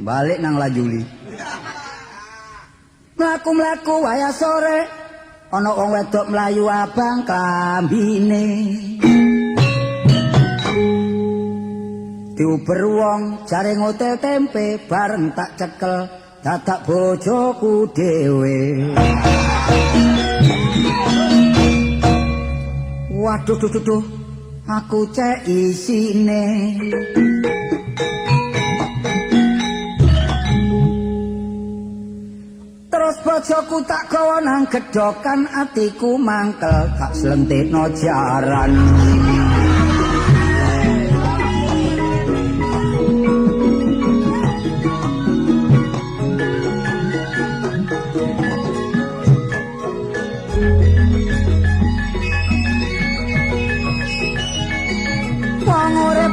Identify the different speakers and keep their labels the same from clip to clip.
Speaker 1: balik nang Lajuli. Mlaku-mlaku wayah sore ana wong wedok mlayu abang klambine. Diuber wong jare ngotel tempe bareng tak cekel dadak bojoku dhewe. Waduh duh aku cek isine. Terus bojoku tak gawa nang gedhokan atiku mangkel tak slentikno jaran.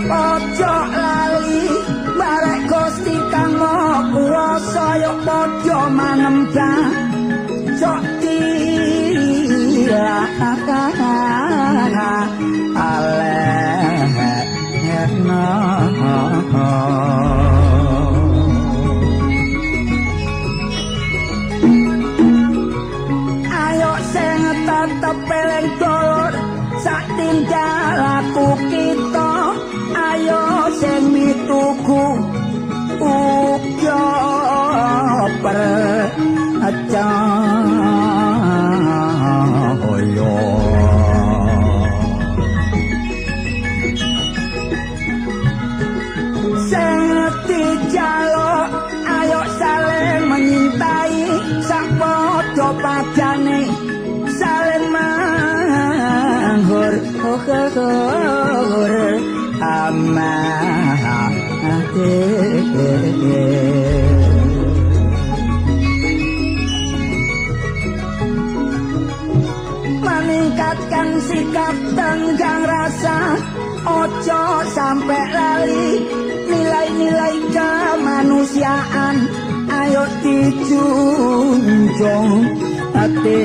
Speaker 1: Ojo lali barek Gusti kang maha kuwasa yo padha manembah cok dilakana alehna. Ayo sing tetep eling dulur sak tingkahku kita. Ayo sing mituku uga percaya. Sing dijaluk ayo saling menyintai sak padha padane saling manggur amate. Meningkatkan sikap tenggang rasa ojo sampai lali nilai-nilai kemanusiaan ayo dijunjung hati.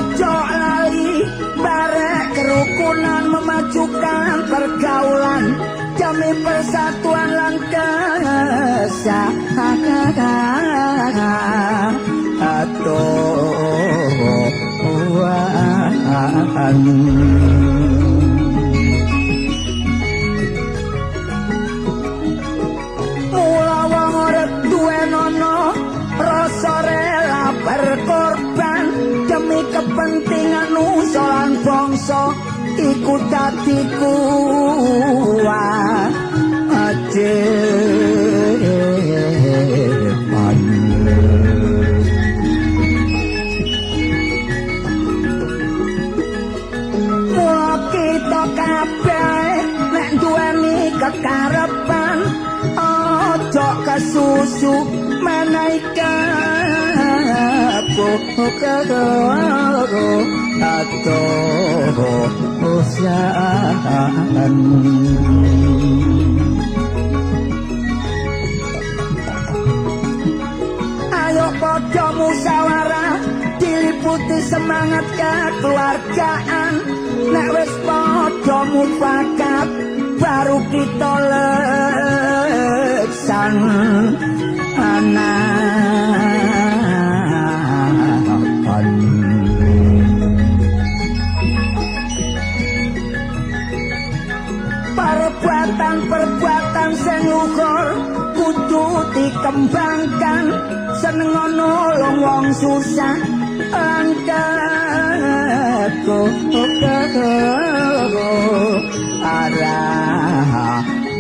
Speaker 1: Ojo lali barek kerukunan memajukan pergaulan demi persatuan lan kesatuan. Mula wong urip duwe nono rasa rela berkorban demi kepentingan nusa lan bangsa iku dadi kewajiban. Mula kita kabeh nek duweni kekarepan ojo kesusu menaikkan atau usahaan. Ayo podo musyawarah diliputi semangat kekeluargaan nek wis podo mufakat baru kita leksan perbuatan sing luhur kudu dikembangkan seneng nolong wong susah angkatku arahan.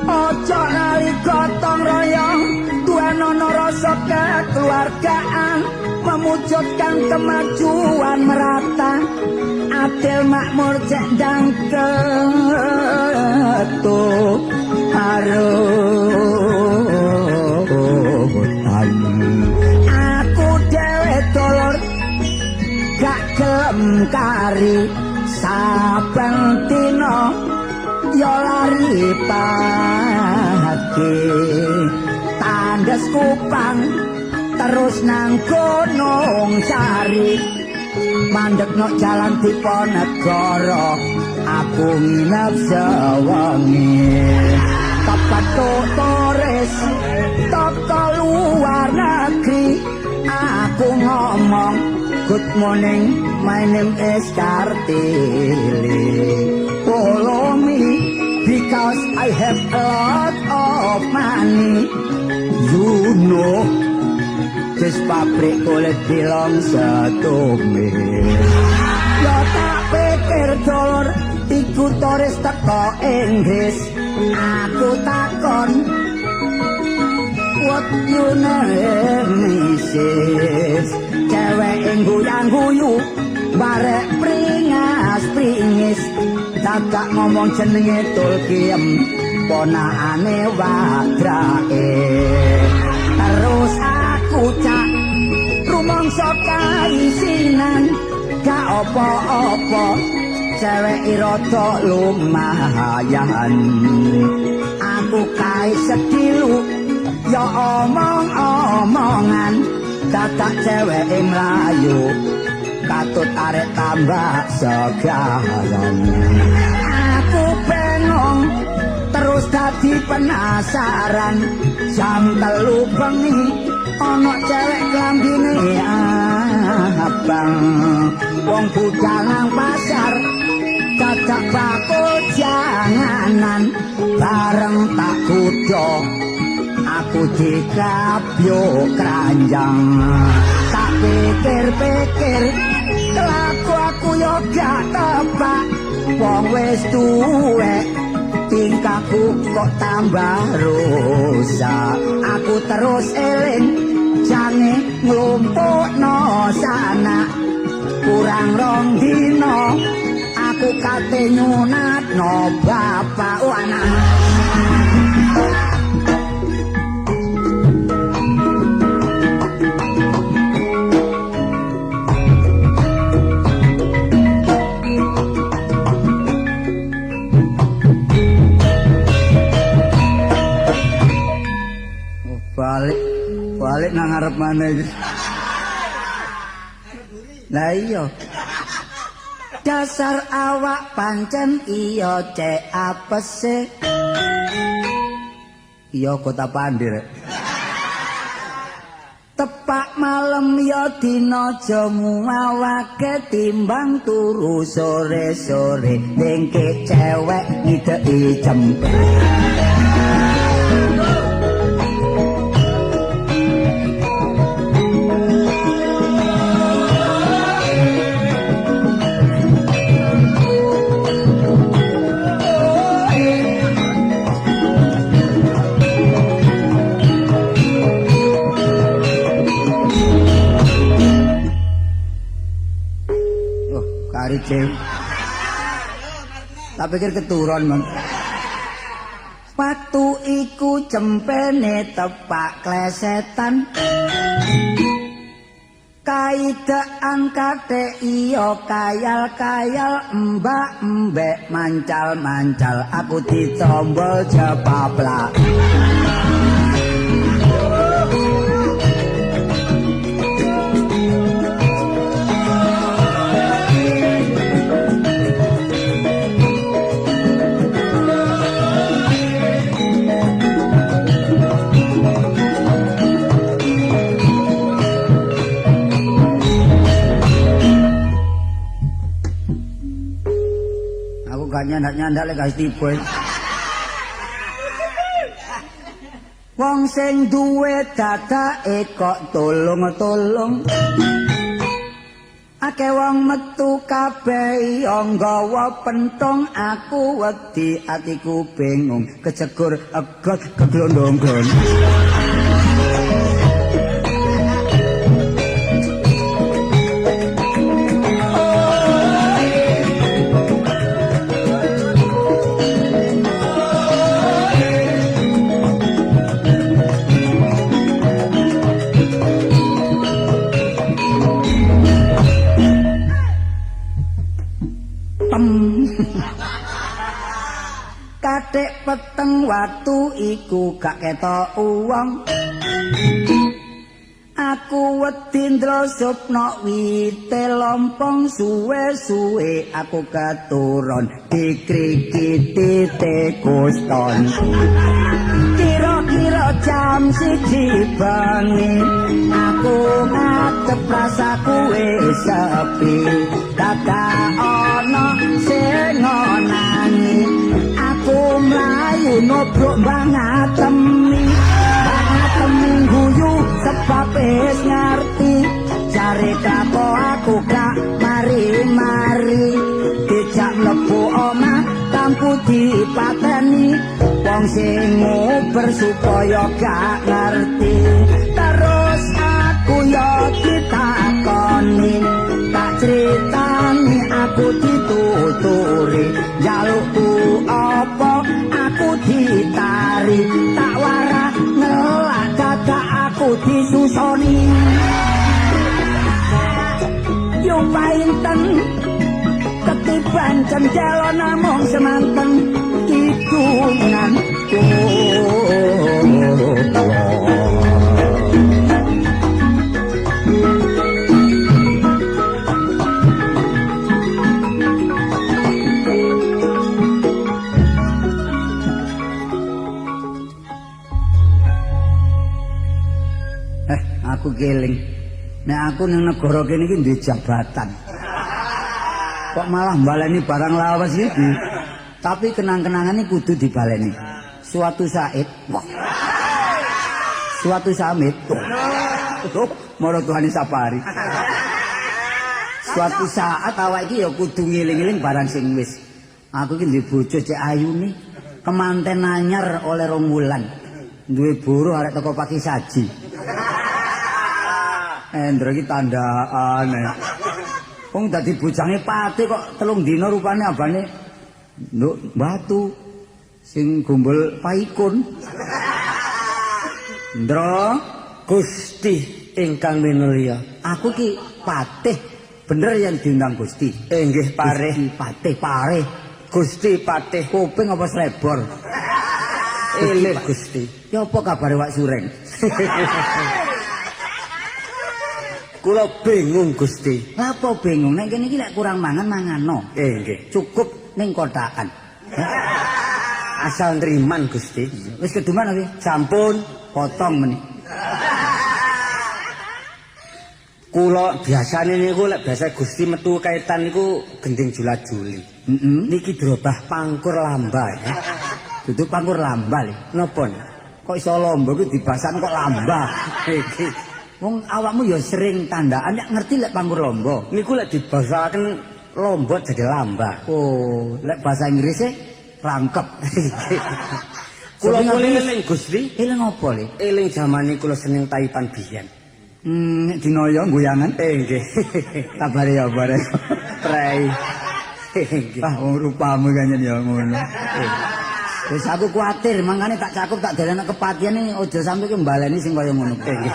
Speaker 1: Ojo lali gotong royong duwenono rasa kekeluargaan mewujudkan kemajuan merata adil makmur cek ndang ketuk arutan. Aku dhewe dulur gak gelem kari saben dina ya lari iki tandes Kupang terus nang Gunung Sari mandek no jalan Diponegoro aku nginep sewengi tepat turis toko luar negeri aku ngomong good morning my name is Kartili follow me because I have a lot of money you know this pabrik kulit belongs to me yo tak pikir dulur iku turis teko Inggris aku takon what you name is cewek guyang-guyu barek pringis dadak ngomong jenenge Tulkiem ponakane Wadrake terus aku cak rumangsa kaisinan gak apa-apa cewek rada lumayan aku kae sedilu ya omong-omongan dadak cewek mlayu katut arek tambah segaran aku bengong terus dadi penasaran jam 3 bengi ana cewek klambine abang wong budal nang pasar dadak bakul janganan bareng tak kudo aku dikabyo keranjang tak pikir-pikir kelaku aku yo gak tebak wong wis tuwek tingkahku kok tambah rusak aku terus eling jange nglumpukno sanak kurang rong dino aku kate nyunatno bapak anak balik nang ngarep maneh iki. Lah iya. Dasar awak pancen iya cek apese. Iya kota pandir. Tepak malam ya dina jamu awake timbang turu sore-sore dengke cewek ngideki jempe. Tak pikir keturun man. Waktu iku cempene tepak klesetan kaidaan kate iyo kayal-kayal mbak-mbek mancal-mancal aku ditombol jepaplak nyandak-nyandak lek guys tipe. Wong sing duwe dadake kok tolong-tolong. Akeh wong metu kabeh nggawa pentong aku wedi atiku bingung kejegur egot keglondong-glondong. Katik peteng watu iku gak ketok uwong. Aku wedi ndrosupno wite lompong suwe-suwe aku keturun dikrikiti tikus ton. Kira-kira jam 1 bengi aku ngadep rasaku wis sepi. Dadak ana sing ngonani aku mlayu nobrok bangatemi. Guyu sebab wis ngerti jare kapo aku gak mari-mari dijak mlebu omah tanpa dipateni wong sing ngoper supaya gak ngerti terus aku yo ditakoni tak critani aku dituturi jalukku apa aku ditari tak warah ngelak dadak aku disusoni yo painten ketiban jendela namung semanten kidungan aku keling nek aku nang negara kene iki duwe jabatan kok malah baleni barang lawas iki tapi kenang-kenangan ini kudu dibaleni suatu saat suatu samit moro tuhane sapari suatu saat awak iki ya kudu ngiling-iling barang sing wis aku iki duwe bojo cek ayune kemanten anyar oleh 2 wulan duwe buru arek teko pagi saji Endro iki tandaan. Wong dadi bojange pate kok 3 dina rupane abane nduk batu sing gombol paikun. Ndro, Gusti ingkang minulya. Aku ki patih bener yang diundang Gusti.
Speaker 2: Nggih, Pareh.
Speaker 1: Gusti patih Pareh.
Speaker 2: Gusti patih
Speaker 1: Kuping apa slebor?
Speaker 2: Elih Gusti.
Speaker 1: Ya apa kabare Wak Sureng?
Speaker 2: Kula bingung Gusti.
Speaker 1: Lah apa bingung? Nek kene iki lek kurang mangan-mangano.
Speaker 2: Nggih.
Speaker 1: Cukup ning kotakan.
Speaker 2: Asal nriman Gusti.
Speaker 1: Wis keduman iki.
Speaker 2: Sampun
Speaker 1: Potong meneh.
Speaker 2: kula biasane niku lek biasa Gusti metu kaitan niku gending jula-juli. Niki drobah pangkur lamba ya.
Speaker 1: Dudu pangkur lamba lho.
Speaker 2: Napa?
Speaker 1: Kok iso lamba kuwi dibasan kok lamba.
Speaker 2: Iki
Speaker 1: Wong awakmu ya sering tandaan nek ngerti lek pangkur lamba.
Speaker 2: niku lek dibasaken lomba jadi lamba.
Speaker 1: Oh, lek bahasa Inggrisnya rangkep.
Speaker 2: Kula mulih eling Gusti.
Speaker 1: Eling apa le?
Speaker 2: Eling zamane kula seneng taipan biyen.
Speaker 1: Nek dinoyo guyangan.
Speaker 2: Nggih.
Speaker 1: Kabare ya bare.
Speaker 2: Prei. Nggih.
Speaker 1: Ah, wong rupamu kanyen ya ngono. Wis aku kuwatir, mangkane tak cakup tak dalane kepatian iki aja sampe ki mbaleni sing kaya ngono.
Speaker 2: Nggih.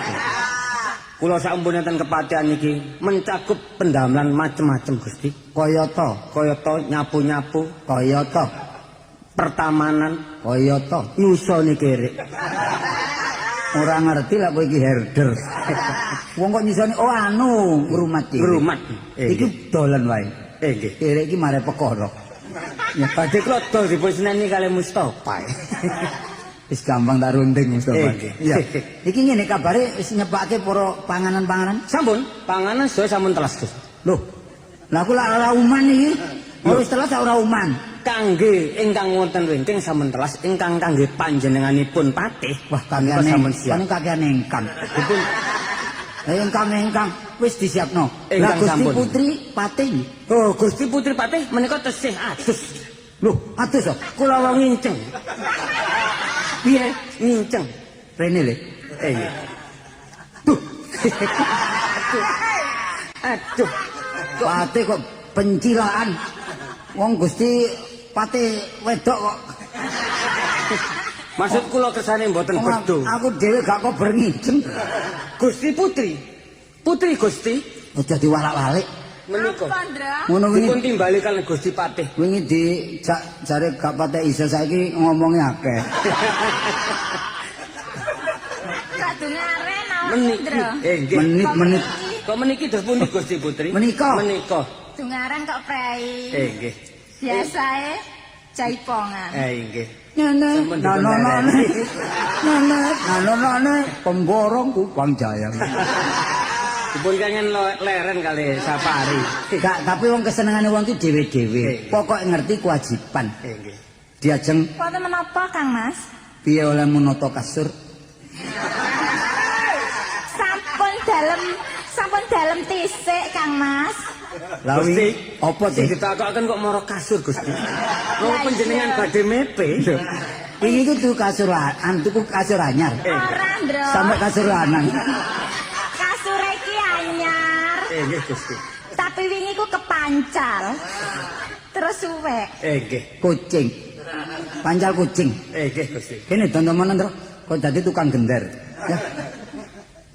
Speaker 2: Kula sampun kepatihan iki mencakup pendamelan macem-macem Gusti.
Speaker 1: Kayata
Speaker 2: nyapu-nyapu,
Speaker 1: kayata
Speaker 2: pertamanan,
Speaker 1: kayata
Speaker 2: nyusoni kerek.
Speaker 1: ora ngerti lek kowe iki herder. Wong kok nyusoni oh anu ngrumat iki.
Speaker 2: Ngrumat.
Speaker 1: Iki dolan wae.
Speaker 2: Nggih.
Speaker 1: Kerek iki mare perkara.
Speaker 2: Ya badhe kula dol dipunseneni kali Mustofa.
Speaker 1: Wis gampang tak runding Mustofa.
Speaker 2: Iya.
Speaker 1: Iki ngene kabare wis nyepake para panganan-panganan.
Speaker 2: Sampun, panganan sedaya sampun telas, Gus.
Speaker 1: Loh. Lah aku lak ora uman iki. Wis telas ora uman.
Speaker 2: Kangge ingkang wonten wingking sampun telas, ingkang kangge panjenenganipun patih.
Speaker 1: Wah, kakean
Speaker 2: sampun siap.
Speaker 1: Kan kakean engkang.
Speaker 2: Dipun
Speaker 1: Engkang wis disiapno. Lah
Speaker 2: Ingkang
Speaker 1: Gusti
Speaker 2: sampun.
Speaker 1: Putri patih.
Speaker 2: Oh, Gusti Putri patih menika tesih atus.
Speaker 1: Loh, atus kok.
Speaker 2: Kula wong nginceng.
Speaker 1: Piye?
Speaker 2: Nginceng.
Speaker 1: Rene le.
Speaker 2: Nggih. Duh. Aduh.
Speaker 1: Patih kok pencilaan. Wong Gusti patih wedok kok.
Speaker 2: Maksud kula kersane mboten bedo.
Speaker 1: Aku dhewe gak kok bernginceng.
Speaker 2: Gusti Putri. Putri Gusti.
Speaker 1: Aja diwalak-walik.
Speaker 2: menika.
Speaker 3: Apa, Ndra?
Speaker 1: Ngono wingi
Speaker 2: Dipun timbali kalih Gusti Patih.
Speaker 1: wingi di jare gak patek iso saiki ngomongnya akeh.
Speaker 3: Kak dungaren awak,
Speaker 2: Meniki.
Speaker 3: Ndra.
Speaker 2: Nggih.
Speaker 1: Menit-menit
Speaker 2: Kok meniki dos pundi Gusti Putri?
Speaker 1: Menika.
Speaker 2: Menika.
Speaker 3: Dungaren kok prei.
Speaker 2: Nggih.
Speaker 3: Biasae jaipongan.
Speaker 2: Nggih.
Speaker 1: Nene,
Speaker 2: Sampun
Speaker 1: nano
Speaker 2: dipun
Speaker 1: nane, nene, nano nane, pemborong Kupang Jaya.
Speaker 2: Dipun kangen leren kali Sapari.
Speaker 1: Gak, tapi wong kesenengane wong ki dhewe-dhewe. Pokok ngerti kewajiban.
Speaker 2: Nggih.
Speaker 1: Diajeng
Speaker 3: Wonten menapa, Kang Mas?
Speaker 1: piye oleh menata kasur.
Speaker 3: Sampun dalem tisik, Kang Mas.
Speaker 1: Lawi
Speaker 2: Gusti,
Speaker 1: apa
Speaker 2: sing
Speaker 1: sih?
Speaker 2: ditakokaken kok mara kasur Gusti. Wong panjenengan badhe mepe.
Speaker 1: Iki kudu kasur tuku kasur anyar.
Speaker 3: Ora, Ndra.
Speaker 1: Sampai kasur lanang.
Speaker 3: Kasur iki anyar.
Speaker 2: Nggih Gusti.
Speaker 3: Tapi wingi ku kepancal. Terus suwek.
Speaker 2: Nggih.
Speaker 1: Kucing. Pancal kucing.
Speaker 2: Nggih Gusti.
Speaker 1: Kene dondoman Ndro, kok dadi tukang gender. Ya.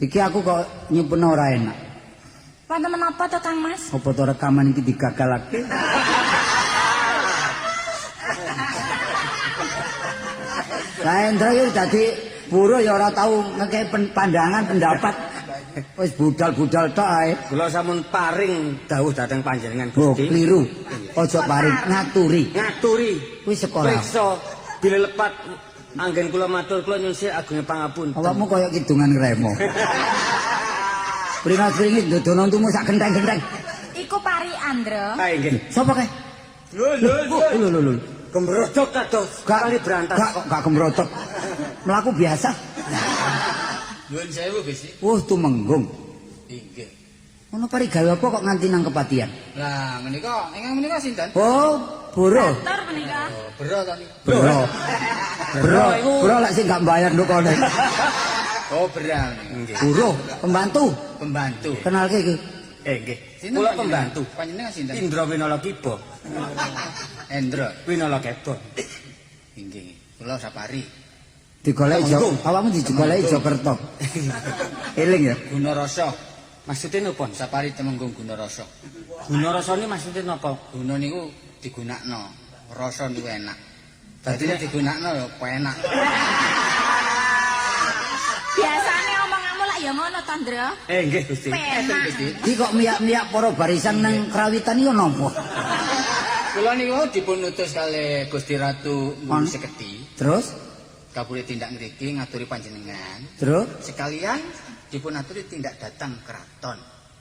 Speaker 1: Iki aku kok nyimpen ora enak.
Speaker 3: Wonten menapa to, Kang Mas?
Speaker 1: Apa to rekaman iki digagalake? Saendra yo dadi buruh ya ora tau ngekek pandangan pendapat. Wis budal-budal tok ae.
Speaker 2: Kula sampun paring dawuh dhateng panjenengan
Speaker 1: Oh,
Speaker 2: Gusti.
Speaker 1: kliru. Aja paring ngaturi.
Speaker 2: Ngaturi.
Speaker 1: Kuwi sekolah.
Speaker 2: Priksa bila lepat anggen kula matur kula nyuwun sih agunging pangapunten.
Speaker 1: Awakmu koyo kidungan remo. Pringat-pringit dodono tumu sak genteng-genteng.
Speaker 3: Iku pari Andra.
Speaker 2: Nggih.
Speaker 1: Sapa kae? Lho.
Speaker 2: Gembrodok kados kali berantas kok.
Speaker 1: Gak kemrotok. Melaku biasa.
Speaker 4: Nuwun sewu Gusti.
Speaker 1: Tumenggung.
Speaker 4: Inggih.
Speaker 1: Ono pari gawe apa kok nganti nang kepatian?
Speaker 4: Lah menika ingkang menika sinten?
Speaker 1: Oh, buro.
Speaker 3: Tur menika.
Speaker 4: Bro to niku.
Speaker 1: Bro lek sing gak bayar ndukane.
Speaker 4: Oh, beral niku.
Speaker 1: Buro, pembantu.
Speaker 4: Pembantu.
Speaker 1: Kenalke iki.
Speaker 2: Nggih.
Speaker 4: Sinten
Speaker 2: Kula
Speaker 4: panjenengan?
Speaker 2: pembantu.
Speaker 4: Panjenengan sinten?
Speaker 2: Indra Winala Kiba.
Speaker 4: Endra.
Speaker 2: Winala Kebo.
Speaker 4: Inggih. Kula Sapari.
Speaker 1: Digoleki
Speaker 2: Temenggung.
Speaker 1: awakmu digoleki Jokerto. Eling ya.
Speaker 4: Gunarasa.
Speaker 2: Maksudnya napa?
Speaker 4: Sapari Temenggung Gunarasa.
Speaker 2: Guna rasane maksudnya napa?
Speaker 4: Guna niku digunakno. Rasa niku enak. Dadi nek digunakno ya penak.
Speaker 3: Biasane omonganmu lak ya ngono to, Ndra.
Speaker 2: Nggih Gusti.
Speaker 4: Enten Gusti.
Speaker 1: Iki kok miyak-miyak para barisan nang krawitan iki napa?
Speaker 4: Kula niku dipun utus kalih Gusti Ratu Mun Seketi.
Speaker 1: Terus?
Speaker 4: Kabule tindak ngriki ngaturi panjenengan.
Speaker 1: Terus?
Speaker 4: Sekalian dipun aturi tindak datang keraton.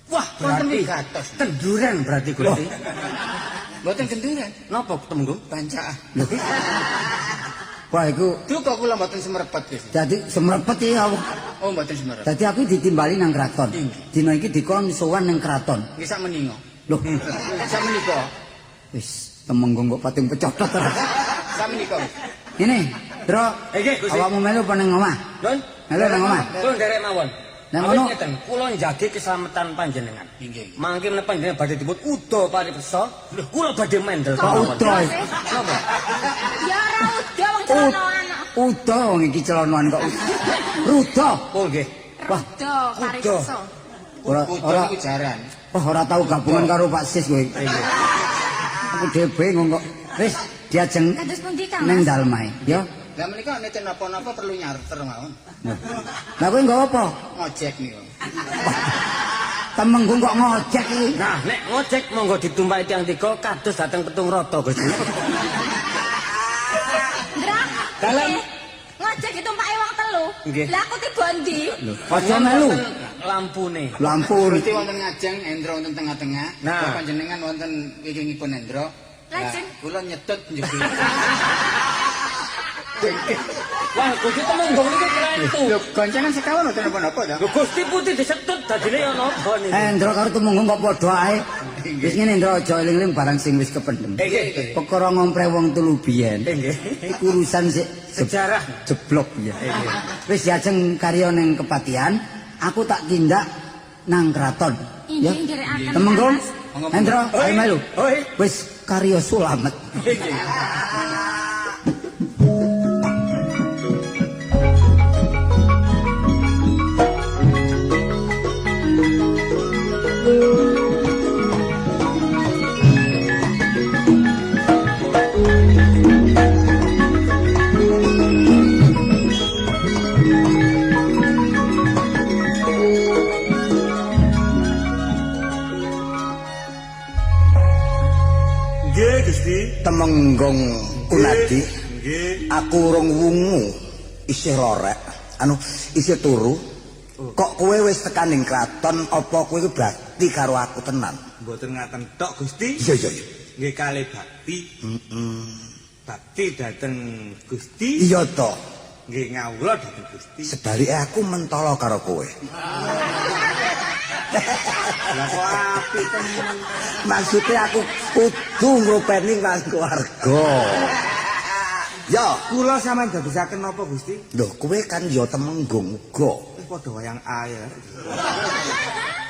Speaker 2: Wah,
Speaker 4: Wonten
Speaker 2: berarti
Speaker 4: wigatos.
Speaker 2: tenduran berarti Gusti.
Speaker 4: Mboten genduran,
Speaker 2: Napa temenggung?
Speaker 4: bancaan.
Speaker 1: Wah, iku
Speaker 4: Duka kula mboten semerepet Gusti.
Speaker 1: dadi semrepet iki aku.
Speaker 4: Oh, mboten semerepet.
Speaker 1: Dadi aku ditimbali nang kraton.
Speaker 4: Inggih.
Speaker 1: Dina iki dikon sowan nang kraton.
Speaker 4: Nggih sak menika.
Speaker 1: Loh,
Speaker 4: Sak menika.
Speaker 1: wis temenggung kok pating pecotot terus.
Speaker 4: Sak menika.
Speaker 1: Ini, Bro.
Speaker 2: Nggih, Gusti.
Speaker 1: Awakmu melu apa nang omah?
Speaker 2: Nun,
Speaker 1: Melu nang omah.
Speaker 2: kula nderek mawon.
Speaker 1: Nang
Speaker 2: Awit
Speaker 1: ngono.
Speaker 2: ngeten, kula njagi keselamatan panjenengan.
Speaker 4: Inggih.
Speaker 2: Mangke menawa panjenengan badhe dipun uda paripsa, kula badhe mendel
Speaker 1: Kok
Speaker 2: mawon.
Speaker 1: uda?
Speaker 2: Napa?
Speaker 3: Ya ora udah wong celonoan.
Speaker 1: Uda wong iki celonoan kok. Ruda.
Speaker 2: Oh nggih.
Speaker 1: Wah,
Speaker 3: Udah kari
Speaker 2: Udah.
Speaker 3: keso.
Speaker 1: ora
Speaker 4: Niku jaran.
Speaker 1: ora tau gabungan karo Pak Sis kowe. Aku dhewe bingung kok. Wis diajeng
Speaker 3: Kados pundi, Kang?
Speaker 1: ning
Speaker 3: Mas?
Speaker 1: dalmae, ya.
Speaker 4: Lah menika nek napa-napa perlu nyarter mawon.
Speaker 1: Lah kowe nggawa apa?
Speaker 4: Ngojek niku.
Speaker 1: Temenggung kok ngojek iki.
Speaker 2: Nah, nek ngojek monggo ditumpaki tiyang tiga kados dateng petung rata, Gusti.
Speaker 3: Ndra.
Speaker 2: Dalem.
Speaker 3: Ngojek itu mpake wong telu.
Speaker 2: Nggih.
Speaker 3: Lah aku tiba ndi?
Speaker 1: Aja melu.
Speaker 2: Lampune.
Speaker 1: Lampu.
Speaker 4: Gusti wonten ngajeng Endra wonten tengah-tengah.
Speaker 2: Nah.
Speaker 4: Kula panjenengan wonten wingkingipun Endra.
Speaker 3: Lajeng.
Speaker 4: Kula nyetut njebul.
Speaker 2: Wah, Gusti temenggung niki keren itu.
Speaker 4: Lho, goncengan sekawan wonten napa-napa ta?
Speaker 2: Lho Gusti putih disetut dadine ya napa niku.
Speaker 1: Ndra karo temenggung kok padha ae. Wis ngene Ndra aja eling-eling barang sing wis kependhem.
Speaker 2: Nggih.
Speaker 1: Perkara ngompre wong telu biyen.
Speaker 2: Nggih.
Speaker 1: Iku urusan sik
Speaker 2: Sejarah.
Speaker 1: jeblok ya. Wis diajeng karya ning kepatihan, aku tak tindak nang kraton. Ya.
Speaker 3: Inggih nderekaken.
Speaker 1: Temenggung.
Speaker 3: Kang Mas.
Speaker 1: Endra, ayo melu.
Speaker 2: Oi.
Speaker 1: Wis karya sulamet.
Speaker 5: Temenggong Kunadi. Aku urung wungu isih lorek. Isih turu. Kok kowe wis tekan ning kraton apa kowe iku bakti karo aku tenan?
Speaker 6: Mboten ngaten tok Gusti.
Speaker 5: Iya.
Speaker 6: Nggih kalih bakti. Bakti dhateng Gusti.
Speaker 5: Iya to.
Speaker 6: Nggih ngawula dhateng Gusti.
Speaker 5: Sebalike aku mentolo karo kowe.
Speaker 6: Lah kok apik temen.
Speaker 5: Maksudnya aku kudu ngrupeni kang keluarga. Ya,
Speaker 6: Kula sampean dadosaken napa Gusti?
Speaker 5: lho kowe kan ya Temenggung uga.
Speaker 6: Padha wayang air.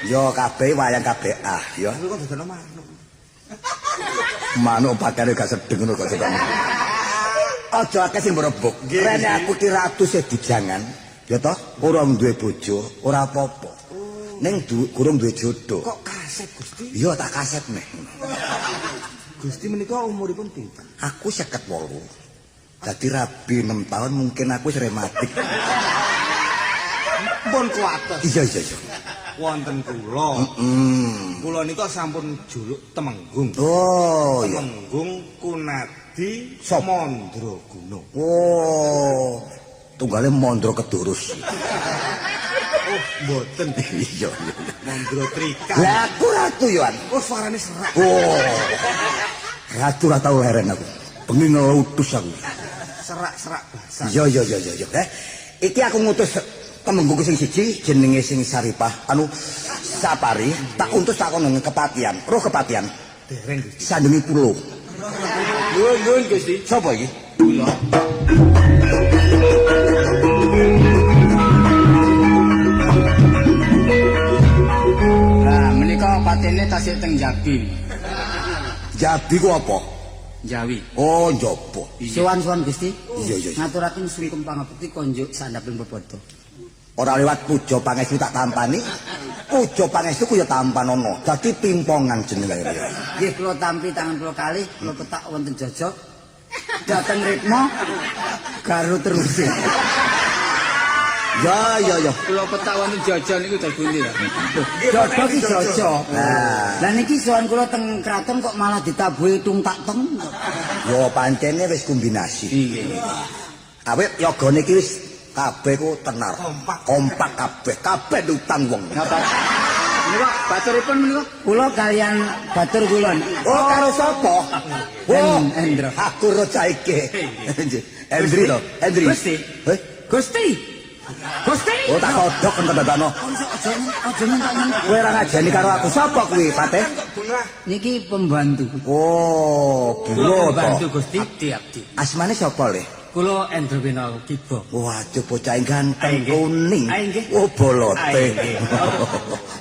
Speaker 5: Ya kabeh wayang kabeh ya.
Speaker 6: Kok dadono manuk.
Speaker 5: Manuk pakane gak sedeng ngono kok sedeng. Aja akeh sing merebuk. Rene aku ki ratu sebujangan. Ya toh, ora duwe bojo, ora apa-apa. Ning gurung duwe jodoh.
Speaker 6: Kok kaset Gusti?
Speaker 5: Iya tak kaset meh.
Speaker 6: Gusti menika umuripun pinten?
Speaker 5: Aku 58. Dadi rabi 6 tahun mungkin aku wis rematik.
Speaker 6: Pun kuwates.
Speaker 5: Iya.
Speaker 6: Wonten kula. Kula nika sampun juluk Temenggung.
Speaker 5: Oh, iya.
Speaker 6: Temenggung Kunadi
Speaker 5: Sop.
Speaker 6: Mandraguna.
Speaker 5: Oh, tunggale Mandra Kedurus.
Speaker 6: Oh, mboten.
Speaker 5: Iya.
Speaker 6: Mandra Trika.
Speaker 5: Lah aku ratu Yohan.
Speaker 6: Oh, suarane serak.
Speaker 5: Oh. Ratu ora tau leren aku. Bengi ngelutus aku.
Speaker 6: Serak-serak basa.
Speaker 5: Iya. Iki aku ngutus Temenggung sing siji jenenge sing Saripah Sapari, tak utus tak kono kepatian. Roh kepatian.
Speaker 6: Dereng Gusti.
Speaker 5: Sandungi pulo.
Speaker 6: Nuwun Gusti.
Speaker 5: Sapa iki?
Speaker 6: Kula.
Speaker 4: Nah, menika patene tasih teng Jabi.
Speaker 5: Jabi ku apa?
Speaker 4: Jawi.
Speaker 5: Oh, njopo.
Speaker 1: Sowan-sowan Gusti.
Speaker 5: Iya.
Speaker 1: Ngaturaken sungkem pangabekti konjuk sandhaping bebodo.
Speaker 5: Ora lewat puja pangestu tak tampani. Puja pangestu ku ya tampanono. Dadi pimpongan jenenge.
Speaker 1: Nggih kula tampi tangan kula kalih, kula petak wonten jojok. Dateng ritmo garu terus.
Speaker 5: Ya.
Speaker 4: Kula petak wonten jajan niku dal pundi ya?
Speaker 1: Jodho ki jojok.
Speaker 5: Nah,
Speaker 1: Lah niki sowan kula teng kraton kok malah ditabuhi tung tak teng.
Speaker 5: yo pancene wis kombinasi.
Speaker 4: Nggih.
Speaker 5: Awit yogane iki wis kabeh ku tenar. Kompak kabeh utang wong.
Speaker 4: Napa? Menika baturipun menika?
Speaker 1: Kula kalian batur kula.
Speaker 5: Oh, karo sapa? Oh,
Speaker 1: Endro.
Speaker 5: aku rocaike. Endri to, Endri.
Speaker 4: Gusti.
Speaker 5: Heh?
Speaker 1: Gusti.
Speaker 5: Oh, tak kodhok kan dadano.
Speaker 1: Aja nyentak-nyentak.
Speaker 5: Kowe ora ngajeni karo aku sapa kuwi, Patih?
Speaker 1: Niki pembantu.
Speaker 5: Oh, bulo
Speaker 4: Bantu
Speaker 5: to.
Speaker 4: Gusti abdi.
Speaker 5: Asmane sapa le?
Speaker 4: Kula Endro Wina Kiba.
Speaker 5: Waduh bocah ganteng
Speaker 4: Ayo, nggih.
Speaker 5: kuning.
Speaker 4: Ayo, nggih.
Speaker 5: Oh, bolote.
Speaker 4: Ayo, nggih.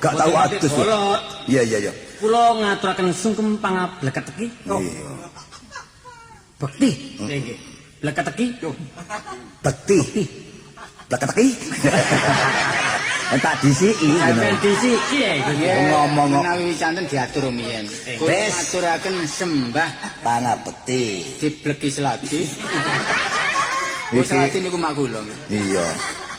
Speaker 5: Gak tahu adus.
Speaker 4: Bolot.
Speaker 5: Iya.
Speaker 4: Kula ngaturaken sungkem pangableket iki.
Speaker 5: Iya.
Speaker 1: Bekti.
Speaker 4: Nggih. Bleket iki.
Speaker 5: Bekti. Bleketeki. Tak disiki.
Speaker 4: Sampeyan disiki ya.
Speaker 5: Ngomong.
Speaker 4: Menawi wicanten diatur rumiyin. Kula
Speaker 5: Wes.
Speaker 4: ngaturaken sembah
Speaker 5: Pangabekti.
Speaker 4: dibleki seladi. Wis seladi niku mak kula.
Speaker 5: Iya.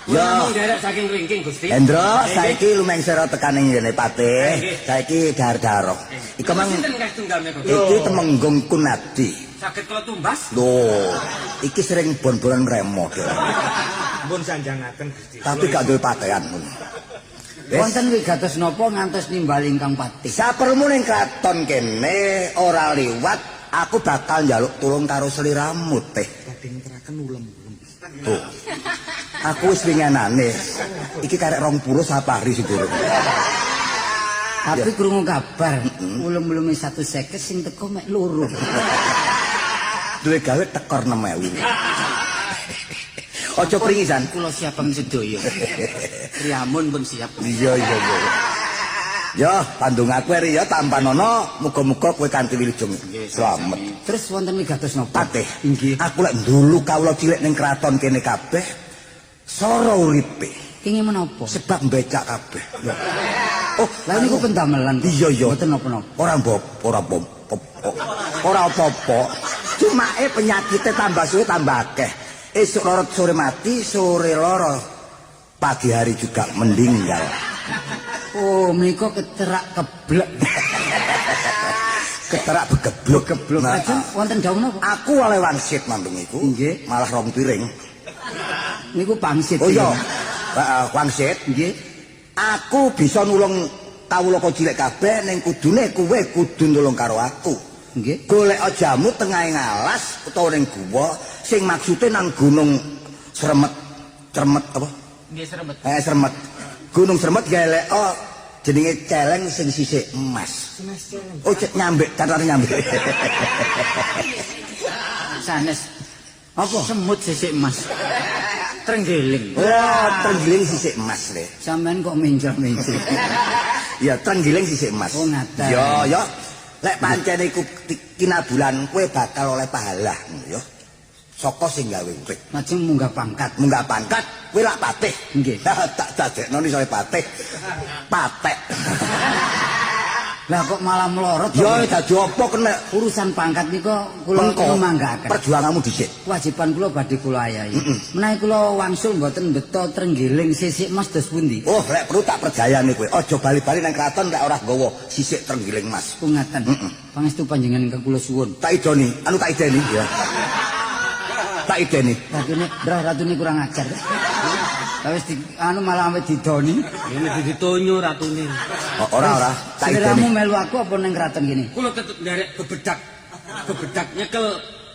Speaker 4: Ya,
Speaker 5: Ya,
Speaker 4: derek saking ringking Gusti.
Speaker 5: Hendro, saiki lumengsera tekaning ngene Patih. Saiki dar-daro. Iku mang
Speaker 4: Sinten kang tunggal menika?
Speaker 5: iki Temenggung Kunadi.
Speaker 4: Saged kula tumbas.
Speaker 5: Loh, iki sering bon-bonan remo.
Speaker 6: Pun sanjangaken Gusti.
Speaker 5: Tapi gak duwe pakaian ngono. Wes,
Speaker 1: Wonten wigatos napa ngantos nimbal ingkang patih?
Speaker 5: sapermu ning kraton kene ora liwat, aku bakal njaluk tulung karo sliramu teh.
Speaker 6: Badhe ngeteraken ulem-ulem.
Speaker 5: Tuh. Aku wis winginane. Iki karek 20 sapari sing durung.
Speaker 1: Tapi krungu kabar, ulum-ulume 150 sing teko mek loro.
Speaker 5: Duwe gawe tekor 6.000. Aja pringisan.
Speaker 4: Kula siapang sedaya. Priamun pun siap.
Speaker 5: Iya. Ya, pandung aku eri ya tampanono, muga-muga kowe kanthi wilujeng slamet.
Speaker 1: Terus wonten wigatos napa?
Speaker 5: Patih.
Speaker 1: Inggih.
Speaker 5: Aku lek dulu kawula cilik ning kraton kene kabeh sora uripe
Speaker 1: Kenging menapa?
Speaker 5: sebab becak kabeh.
Speaker 1: Oh, lah niku pendamelan.
Speaker 5: Iya.
Speaker 1: Mboten napa-napa.
Speaker 5: Ora apa-apa. Cuma penyakitnya tambah suwe tambah akeh. Esuk loro sore mati, sore loro pagi hari juga meninggal.
Speaker 1: Oh, menika kecerak keblek.
Speaker 5: keterak begeblok.
Speaker 1: Geblok
Speaker 5: Nah,
Speaker 1: aja wonten dawuh napa?
Speaker 5: aku oleh wangsit mambeng iku.
Speaker 1: Nggih.
Speaker 5: Malah rong piring.
Speaker 1: Niku pangsit.
Speaker 5: Oh iya. Heeh, wangsit.
Speaker 1: Nggih.
Speaker 5: Aku bisa nulung kawula kok cilik kabeh ning kudune kowe kudu nulung karo aku.
Speaker 1: Nggih.
Speaker 5: Golek jamu tengahing alas utawa ning guwa sing maksude nang gunung Sremet. Cermet apa?
Speaker 4: Nggih Sremet.
Speaker 5: Sremet. Gunung Sremet golek jenenge celeng sing sisik emas. Oh, nyambek, catane nyambek.
Speaker 4: Sanes.
Speaker 1: Apa?
Speaker 4: Semut sisik emas. Trenggiling.
Speaker 5: Oh, trenggiling sisik emas le.
Speaker 1: Sampean kok mencel-mencel.
Speaker 5: Ya, trenggiling sisik emas.
Speaker 1: Oh, ngaten.
Speaker 5: Ya. Lek pancen iku kinabulan kowe bakal oleh pahala, ya. Saka sing gawe urip.
Speaker 1: Lajeng munggah pangkat.
Speaker 5: Munggah pangkat, kowe lak patih.
Speaker 1: Nggih.
Speaker 5: Tak dadekno iso patih. Patek.
Speaker 1: Lah kok malah melorot.
Speaker 5: Ya dadi apa kena
Speaker 1: Urusan pangkat nika kula manggaaken.
Speaker 5: perjuanganmu dhisik.
Speaker 1: Kewajiban kula badhe kula ayahi. Menawi kula wangsul mboten beto trenggiling sisik emas dos pundi?
Speaker 5: Oh, lek perlu tak perjayani kowe. Aja bali-bali nang kraton lek ora nggawa sisik trenggiling emas.
Speaker 1: Ngaten. Pangestu panjenengan ingkang kula suwun.
Speaker 5: Tak idoni, tak ideni ya. Tak ideni.
Speaker 1: Ratune kurang ajar. Wis malah ampe didoni.
Speaker 2: Ini ditonyo ratune.
Speaker 5: Ora, tak
Speaker 1: Seliramu
Speaker 5: ideni.
Speaker 1: melu aku apa ning kraton kene?
Speaker 2: Kula tetep nderek bebedak. Bebedak nyekel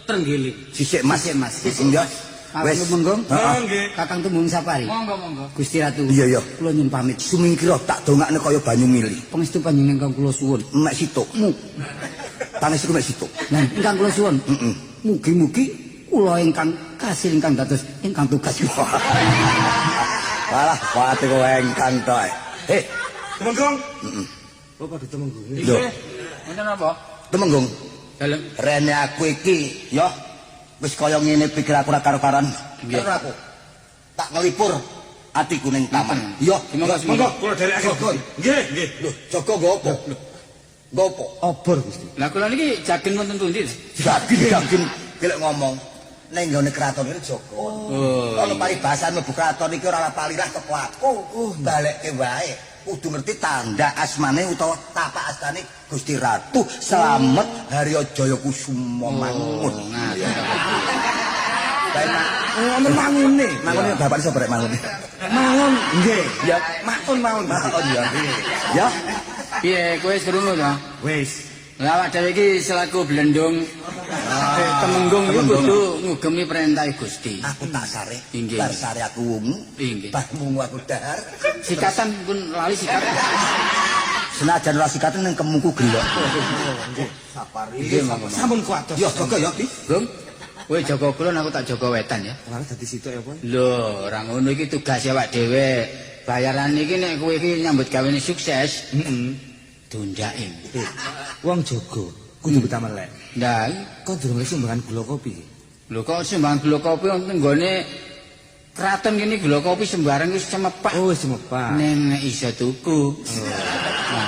Speaker 2: trenggiling.
Speaker 5: Sisik emas.
Speaker 1: Sisik emas.
Speaker 5: Ya.
Speaker 1: Wis menggong.
Speaker 5: Heeh.
Speaker 1: Kakang Tumbung Sapari.
Speaker 4: Monggo.
Speaker 1: Gusti Ratu.
Speaker 5: Iya.
Speaker 1: Kula nyuwun pamit.
Speaker 5: Sumingkira tak dongakne kaya banyu mili.
Speaker 1: Pangestu panjenengan ingkang kula suwun.
Speaker 5: Mek situk. Pangestu mek situk.
Speaker 1: Nah, ingkang kula suwun. Mugi-mugi kula ingkang kasil ingkang dados ingkang tugas.
Speaker 5: Walah, pate kowe engkang to.
Speaker 6: Temenggung. Oh, padha temenggung.
Speaker 5: Lho,
Speaker 4: Wonten apa?
Speaker 5: Temenggung.
Speaker 4: Dalem.
Speaker 5: Rene aku iki, ya wis kaya ngene pikir aku ora karo-karan. Karo aku. Tak ngelipur atiku ning taman. Iya,
Speaker 6: Monggo kula derekake. Nggih.
Speaker 5: Lho, jaga nggo apa? Nggo apa?
Speaker 6: Obor Gusti.
Speaker 4: Lah kula niki jagen wonten pundi?
Speaker 5: Jagen gelek ngomong ning nggone kraton iki jaga.
Speaker 4: Oh.
Speaker 5: Kalau paribasan mlebu kraton iki ora palirah teko aku. Balekke wae. Kudu ngerti tanda asmane utawa tapak astane Gusti Ratu Slamet Harya Jaya Kusuma Mangun. Ngomong mangune. Mangune bapak iso brek mangune.
Speaker 6: Mangun. Nggih.
Speaker 5: Ya,
Speaker 6: Maun.
Speaker 5: ya. Ya.
Speaker 4: Piye kowe wis krungu to?
Speaker 6: Wis.
Speaker 4: Lah awak dhewe iki selaku blendung Temenggung iki kudu ngugemi perintah Gusti.
Speaker 5: Aku tak sare.
Speaker 4: Inggih.
Speaker 5: Bar sare aku wungu.
Speaker 4: Inggih.
Speaker 5: Bar wungu aku dahar.
Speaker 4: Sikatan pun lali sikat.
Speaker 5: Senajan ora sikate ning kemungku gelok.
Speaker 4: Nggih, monggo.
Speaker 6: Sampun kuatos.
Speaker 5: Ya jaga ya, Ki.
Speaker 4: Gong. Kowe jaga kulon aku tak jaga wetan ya.
Speaker 6: Ora dadi sitok ya, Pak.
Speaker 4: Lho, ora ngono iki tugas awak dhewe. Bayaran iki nek kowe iki nyambut gawene sukses, dundake.
Speaker 6: Wong jaga kudu betamelek.
Speaker 4: Lah,
Speaker 6: Kok durung wis sumbangan gula kopi.
Speaker 4: lho kok sumbangan gula kopi wonten nggone kraton kene gula kopi sembarang wis cemepak.
Speaker 6: Oh, wis cemepak.
Speaker 4: Ning iso tuku.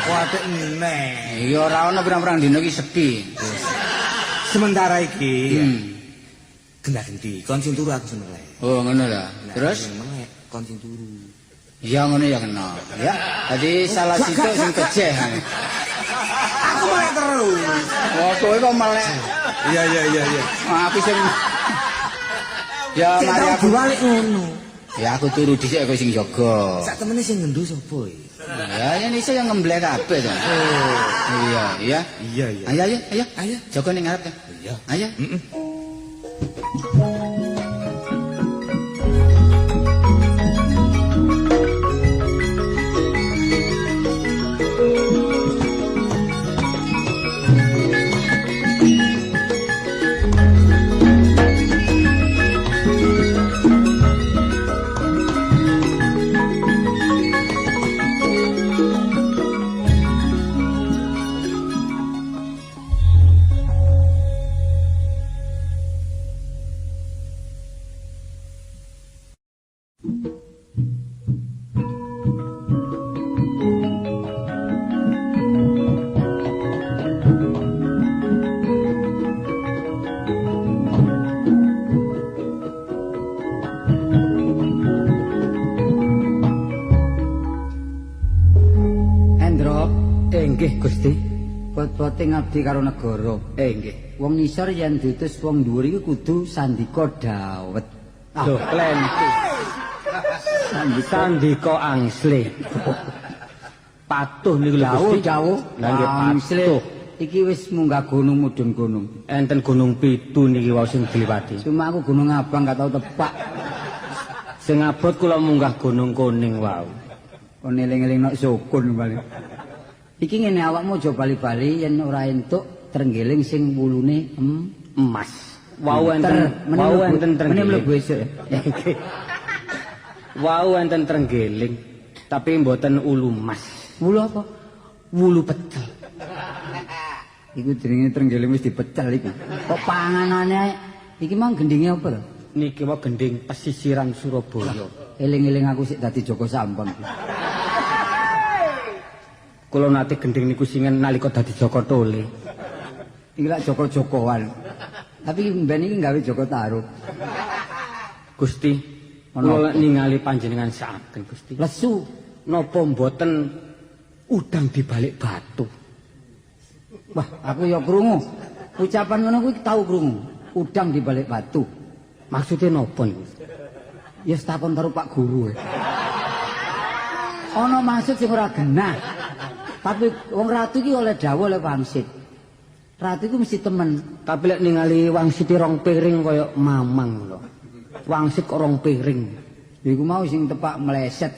Speaker 6: Kuatik meneh.
Speaker 4: Ya ora ana pirang-pirang dina iki sepi.
Speaker 6: Sementara iki
Speaker 4: Hmm.
Speaker 6: gendha-gendi kon sing turu aku seneng ae.
Speaker 4: Oh, ngono lah. Terus
Speaker 6: meneh kon sing turu.
Speaker 4: ya ngono ya kena. Ya. Dadi salah situ sing kejeh.
Speaker 6: Aku melek terus.
Speaker 4: Wah, kowe kok melek.
Speaker 6: Iya.
Speaker 4: Aku sing ya mari aku
Speaker 6: balik ngono.
Speaker 4: ya aku turu dhisik kowe sing jaga.
Speaker 6: Sak temene sing ngendu sapa iki?
Speaker 4: Ya yen iso yang ngemblek kabeh to. Iya.
Speaker 6: Iya.
Speaker 4: Ayo. Jaga ning ngarep.
Speaker 6: Iya.
Speaker 4: Ayo.
Speaker 1: Nggih, Gusti. Bot-bote ngabdi karo negara.
Speaker 2: Nggih.
Speaker 1: Wong ngisor yen diutus wong dhuwur iki kudu sandika dawet.
Speaker 2: Lho, klentu. Sandika angsle. Patuh niku lho Gusti.
Speaker 1: Dawuh.
Speaker 2: Lah nggih patuh.
Speaker 1: Iki wis munggah gunung mudhun gunung.
Speaker 2: Enten gunung 7 niki wau sing diliwati.
Speaker 1: Cuma aku gunung abang gak tau tepak.
Speaker 2: Sing abot kula munggah gunung kuning wau.
Speaker 1: Kon eling-eling nek sukun bali. Iki ngene awakmu aja bali-bali yen ora entuk trenggiling sing wulune
Speaker 2: Emas. Wau enten trenggiling. Wau enten trenggiling, tapi mboten ulu emas.
Speaker 1: Wulu apa?
Speaker 2: Wulu pecel.
Speaker 1: Iku jenenge trenggiling wis dipecel iki. Kok panganane iki mang gendinge apa to?
Speaker 2: Niki wae gending pesisiran Surabaya.
Speaker 1: Eling-eling aku sik dadi Joko Sampang.
Speaker 2: Kula nate gending niku singen nalika dadi Joko Tole.
Speaker 1: Iki lak Joko-Jokoan. Tapi mben iki gawe Joko Tarub.
Speaker 2: Gusti, kula ningali panjenengan saken Gusti.
Speaker 1: Lesu
Speaker 2: Napa mboten udang di balik batu?
Speaker 1: wah, aku ya krungu. Ucapan ngono kuwi tau krungu. Udang di balik batu.
Speaker 2: Maksudnya napa niku?
Speaker 1: Ya takon karo Pak Guru. Ana maksud sing ora genah. Tapi wong ratu iki oleh dawuh oleh wangsit. Ratu iku mesti temen.
Speaker 2: Tapi lek ningali wangsit rong piring kaya mamang lho. Wangsit kok rong piring.
Speaker 1: Iku mau sing tepak meleset.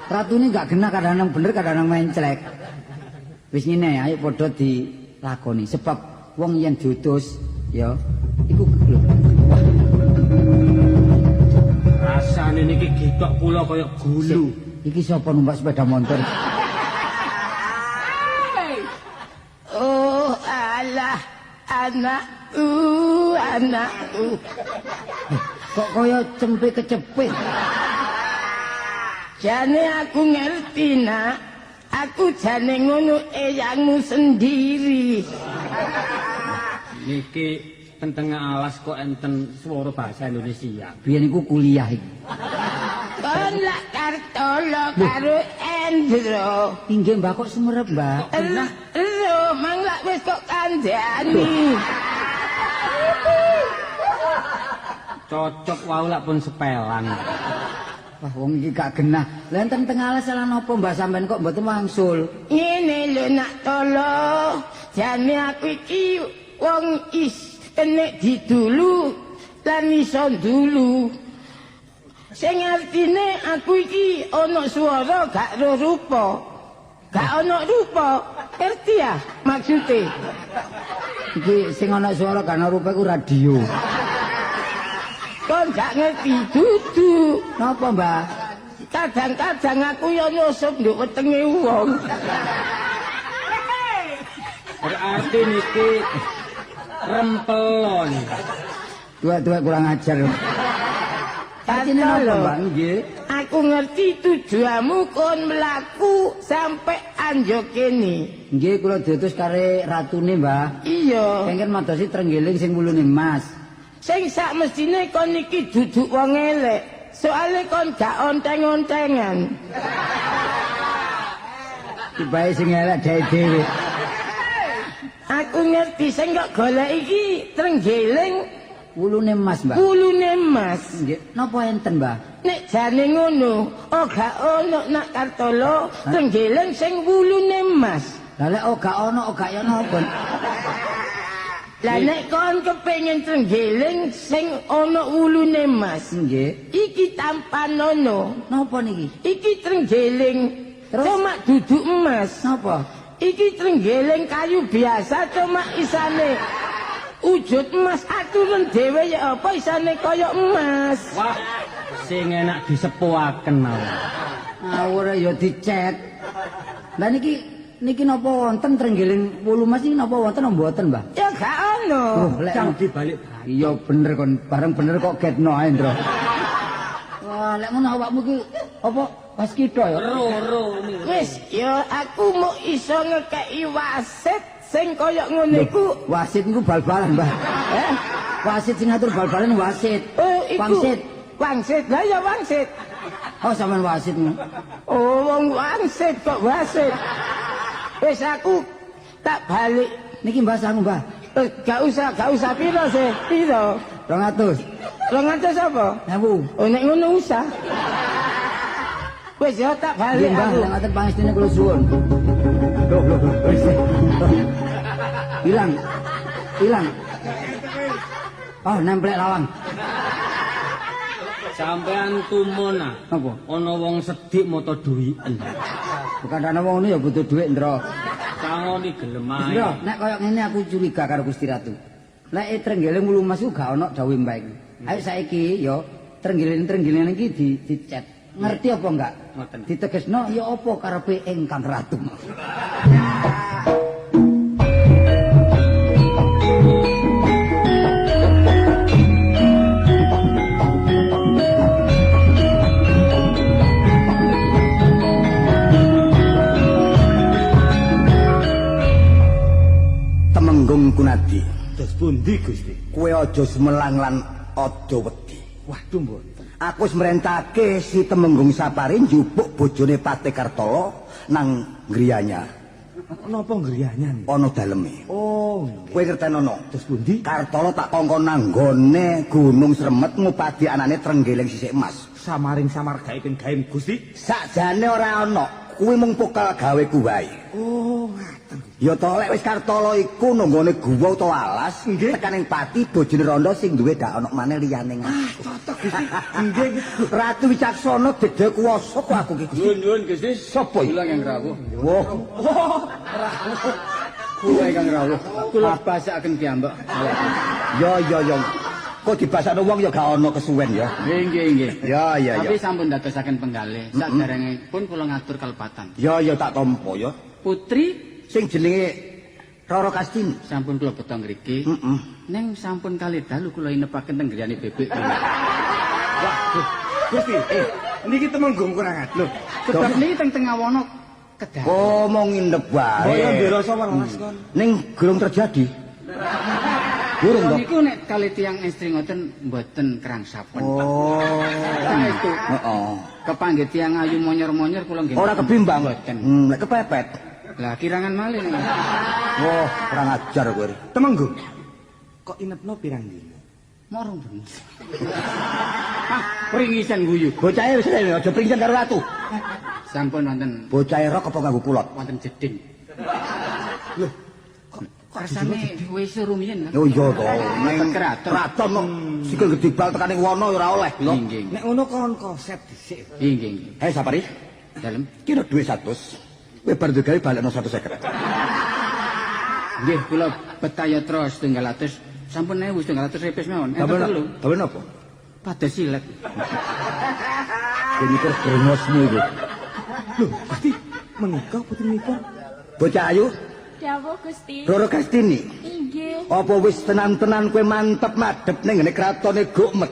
Speaker 1: Ratu ini gak genah kadang-kadang bener kadang-kadang menclek. Wis ngene ayo padha dilakoni sebab wong yen diutus ya iku lho.
Speaker 2: Rasane niki gitok kula kaya gulu.
Speaker 1: Iki sapa numpak sepeda motor?
Speaker 3: Oh alah anakku.
Speaker 1: Kok kaya cempe kecepit.
Speaker 3: Jane aku ngerti nak. Aku jane ngono eyangmu sendiri.
Speaker 2: Niki ten tengah alas kok enten swara bahasa Indonesia.
Speaker 1: Biyen iku kuliah iki.
Speaker 3: Kon lak Kartolo karo Endro.
Speaker 1: Inggih Mbak kok sumerep Mbak.
Speaker 3: Lho, mang lak wis kok kandhani.
Speaker 2: Cocok wau lak pun sepelan.
Speaker 1: Wah wong iki gak genah. Lah enten tengah alas salah napa Mbak sampean kok mboten wangsul?
Speaker 3: Ngene lho nak tolo. Jane aku iki wong enek didulu lan iso dulu. Sing artine aku iki ana swara gak ro rupa. Gak ana rupa. Ngerti ya maksude?
Speaker 1: Iki sing ana swara gak ana rupa iku radio.
Speaker 3: Kon gak ngerti dudu.
Speaker 1: Napa Mbak?
Speaker 3: Kadang-kadang aku yo nyusup nduk wetenge wong.
Speaker 2: Berarti niki rempelon.
Speaker 1: Tua-tua kurang ajar. Kacine napa Mbak nggih?
Speaker 3: Aku ngerti tujuanmu kon mlaku sampai anjo kene.
Speaker 1: Nggih kula diutus kare ratune Mbak.
Speaker 3: Iya.
Speaker 1: Kengken madosi trenggiling sing wulune emas.
Speaker 3: Sing sak mestine kon iki duduk wong elek. Soale kon gak onteng-ontengan.
Speaker 1: Tibae sing elek dhewe.
Speaker 3: Aku ngerti sing kok golek iki trenggiling
Speaker 1: Wulune emas Mbak.
Speaker 3: wulune emas.
Speaker 1: Nggih, napa enten Mbak?
Speaker 3: Nek jane ngono, gak ono nak Kartolo trenggiling sing wulune emas.
Speaker 1: Lah lek gak ono gak ya napa?
Speaker 3: Lah nek kon kepengin trenggiling sing ana wulune emas,
Speaker 1: Nggih.
Speaker 3: iki tanpa nono.
Speaker 1: Napa niki?
Speaker 3: Iki trenggiling cuma duduk emas.
Speaker 1: Napa?
Speaker 3: Iki trenggiling kayu biasa cuma isane wujud emas. Aturan dhewe ya apa isane kaya emas.
Speaker 2: Wah, sing enak disepuaken mawon.
Speaker 1: Awure ya dicet. Lah niki napa wonten trenggiling wulu emas niki napa wonten apa mboten, Mbah?
Speaker 3: Ya gak ono.
Speaker 1: Lek
Speaker 2: Cang dibalik batu.
Speaker 1: iya bener kon, bareng bener kok getno ae, Ndro. Wah, lek ngono awakmu ki apa pas kita ya?
Speaker 2: Ro niku.
Speaker 3: Wis ya aku mau iso ngekeki wasit sing kaya ngono iku.
Speaker 1: Wasit niku bal-balan, Mbah. Wasit sing ngatur bal-balan wasit.
Speaker 3: Oh, iku.
Speaker 1: Wangsit.
Speaker 3: Wangsit. Lah ya wangsit.
Speaker 1: Oh, sampean wasit.
Speaker 3: Oh, wong wangsit kok wasit. Wis aku tak balik.
Speaker 1: Niki Mbah sangu, Mbah.
Speaker 3: Gak usah piro sih, piro?
Speaker 1: 200.
Speaker 3: 200 apa?
Speaker 1: Ewu.
Speaker 3: Oh nek ngono usah. Wis ya tak balik
Speaker 1: Nggih, Mbah,
Speaker 3: aku.
Speaker 1: ngaten pangestine kula suwun. Loh. Wis. Hilang. Oh, nemplek lawang.
Speaker 2: Sampean tumona.
Speaker 1: Apa?
Speaker 2: Ana wong sedik moto duwiken.
Speaker 1: Bukan ana wong ngono ya butuh dhuwit, Ndra.
Speaker 2: Sangoni gelem ae.
Speaker 1: Ndra, nek koyo ngene aku curiga karo Gusti Ratu. Nek Trenggiling Wulu Mas ku gak ono dawuh Mbah iki. Ayo saiki ya Trenggiling iki dicet. Ngerti apa enggak?
Speaker 2: Ngoten.
Speaker 1: Ditegesno ya apa karepe Ingkang Ratu. Temenggung Kunadi.
Speaker 6: Terus pundi Gusti?
Speaker 5: Kowe aja semelang lan aja wedi.
Speaker 6: Waduh, Mbok.
Speaker 5: Aku wis merentake si Temenggung Sapari njupuk bojone Pate Kartolo nang griyanya.
Speaker 6: Napa ngriyanyan?
Speaker 5: Ana daleme.
Speaker 6: Oh,
Speaker 5: Kowe ngertenono.
Speaker 6: terus pundi?
Speaker 5: Kartolo tak kongkon nang nggone Gunung Sremet ngupadi anane Trenggiling Sisik Emas.
Speaker 6: Samaring samar gaiping gaim Gusti.
Speaker 5: Sakjane ora ana. Kuwi mung pokal gaweku wae.
Speaker 6: Oh, ngaten.
Speaker 5: Ya to lek wis Kartolo iku nonggone guwa utawa alas,
Speaker 6: Nggih.
Speaker 5: tekaning pati bojone Randa sing duwe dak ana maneh liyane ngaku.
Speaker 6: Cocok Gusti. Nggih.
Speaker 5: Ratu Wicaksana gedhe kuwasa kok aku iki.
Speaker 4: Nyuwun Gusti.
Speaker 5: Sapa iki?
Speaker 4: Kula Kang Rawuh.
Speaker 5: Wah,
Speaker 4: Kula Kang Rawuh. Kula basakaken piyambak.
Speaker 5: ya. Kok dibasakno wong ya gak ana kesuwen ya.
Speaker 4: Nggih.
Speaker 5: Ya.
Speaker 4: Tapi sampun dadosaken penggalih. Saderengipun kula ngatur kalepatan.
Speaker 5: Ya tak tampa ya.
Speaker 4: Putri
Speaker 5: Sing jenenge Roro Kastini.
Speaker 4: sampun kula beto ngriki. Neng sampun kalih dalu kula inepaken teng griyane bebek.
Speaker 6: Waduh. Gusti, niki Temenggung kurang atur.
Speaker 4: Sebab niki teng tengah wono kedah.
Speaker 5: Oh, mau nginep
Speaker 6: Kaya
Speaker 5: wae.
Speaker 6: ndirasa welas kon.
Speaker 5: Ning gurung terjadi. Gurung
Speaker 4: Kula
Speaker 5: to.
Speaker 4: niku nek kalih tiyang estri ngoten mboten krangsapen.
Speaker 5: Oh.
Speaker 4: Saestu
Speaker 5: Heeh.
Speaker 4: kepanggih tiyang ayu monyor-monyor kula nggih.
Speaker 5: Ora kebimbang.
Speaker 4: Mboten.
Speaker 5: Lek kepepet.
Speaker 4: Lah kirangan malih ning.
Speaker 5: Wah, kurang ajar kowe.
Speaker 6: Temenggung. Kok inepno pirang dina?
Speaker 4: Morong bengi. Pringisan guyu.
Speaker 5: Bocahe wis aja pringsen karo ratu.
Speaker 4: Sampun wonten
Speaker 5: Bocahe rok apa nganggo kulot?
Speaker 4: wonten jeding. Loh, kok kersane wis rumiyin kan?
Speaker 5: Oh iya to.
Speaker 4: Ning keraton.
Speaker 5: Keraton kok sikil gedibal tekaning wono ora oleh lho.
Speaker 4: Nggih.
Speaker 6: Nek ngono kon konsep dhisik.
Speaker 4: Nggih.
Speaker 5: Hei Sapari,
Speaker 4: Dalem.
Speaker 5: kira duwe 100. Kowe bar digawe balekno 150.
Speaker 4: Nggih, kula betayatra 100. Sampun 1.200 repes mawon. Enten telu.
Speaker 5: Gawe napa?
Speaker 4: Pados silet.
Speaker 5: Ini terus grengosmu iki.
Speaker 6: Loh, Gusti, menika putri menika.
Speaker 5: Bocah ayu,
Speaker 7: Dawuh Gusti.
Speaker 5: Roro Kastini.
Speaker 7: Inggih.
Speaker 5: Apa wis tenan-tenan kowe mantep madhep ning ngene kratone Gokmet?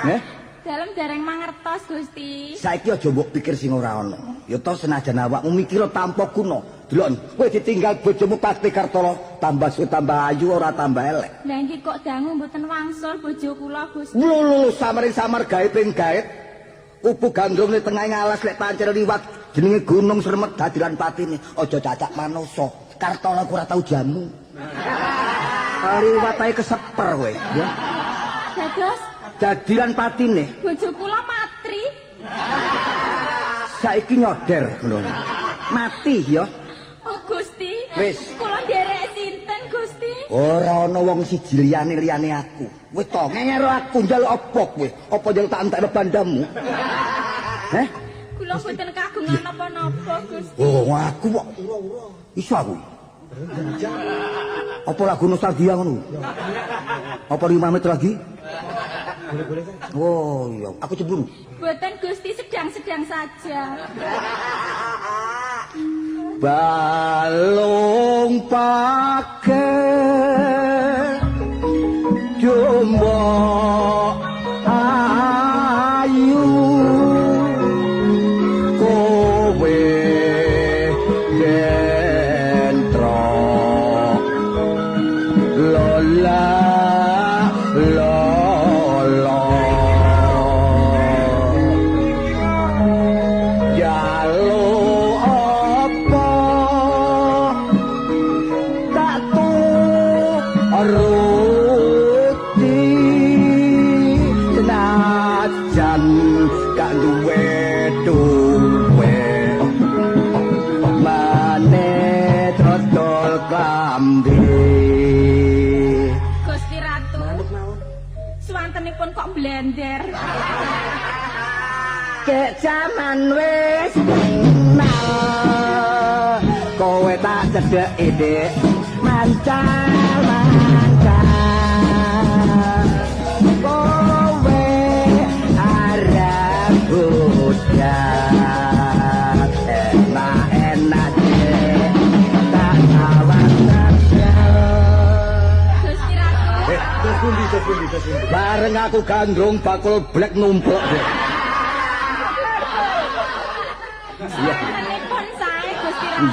Speaker 5: Nggih?
Speaker 7: Dalem dereng mangertos Gusti.
Speaker 5: Saiki aja mbok pikir sing ora ana. Ya to senajan awakmu mikir tanpa guna. Delok, kowe ditinggal bojomu Pati Kartolo, tambah suwe tambah ayu ora tambah elek.
Speaker 7: Lah nggih kok dangu mboten wangsul bojo kula Gusti.
Speaker 5: Lho samar gawe ping gaet. Kupu gandrung ning tengah ngalas lek pancen liwat jenenge Gunung Sremet dadilan patine. Aja cacak manosa. Kartolo ora tau jamu. Liwat ae keseper kowe, ya.
Speaker 7: Dados
Speaker 5: Dadilan patine.
Speaker 7: bojo kula matri.
Speaker 5: Saiki nyoder ngono. Mati ya.
Speaker 7: Oh Gusti.
Speaker 5: Wis.
Speaker 7: Kula nderek sinten Gusti?
Speaker 5: Ora ana wong siji liyane aku. Kowe to ngero aku njaluk apa kowe? Apa njaluk tak entekno bandamu? Heh?
Speaker 7: Kula boten kagungan napa-napa Gusti.
Speaker 5: Oh, aku kok iso aku. Apa lagu nostalgia ngono? Apa 5 menit lagi? Oh iya, aku cemburu.
Speaker 7: Boten Gusti sedang-sedang saja.
Speaker 5: Balung pakai jumbo ayu kowe dentro lola lolo jalo apa
Speaker 7: blender.
Speaker 2: Kek jaman wis kenal kowe tak cedek ide mancal kowe arep budak enak tak awak
Speaker 7: Gusti Ratu.
Speaker 6: Terus pundi.
Speaker 2: bareng aku gandrung bakul blek numpuk
Speaker 7: Menipun sae Gusti Ratu.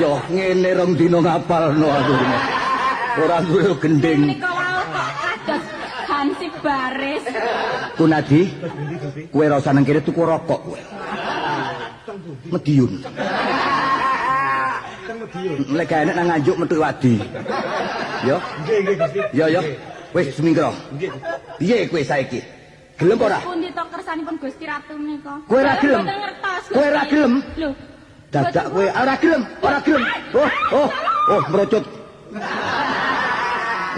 Speaker 2: yo ngene rong dina ngapalno aku ora duwe gending
Speaker 7: Menika wau kok kados Hansip Baris.
Speaker 2: Kunadi kowe ora usah nang kene tuku rokok kowe Mediun lek gak enak nang nganjuk metu wadi yo
Speaker 6: Nggih Gusti.
Speaker 2: yo wis semingkro piye kowe saiki gelem ora
Speaker 7: Pundi to kersanipun Gusti Ratu menika?
Speaker 2: Kowe ora gelem?
Speaker 7: Mboten ngertos.
Speaker 2: Kowe ora gelem?
Speaker 7: Lho,
Speaker 2: dadak kowe ora gelem oh merucut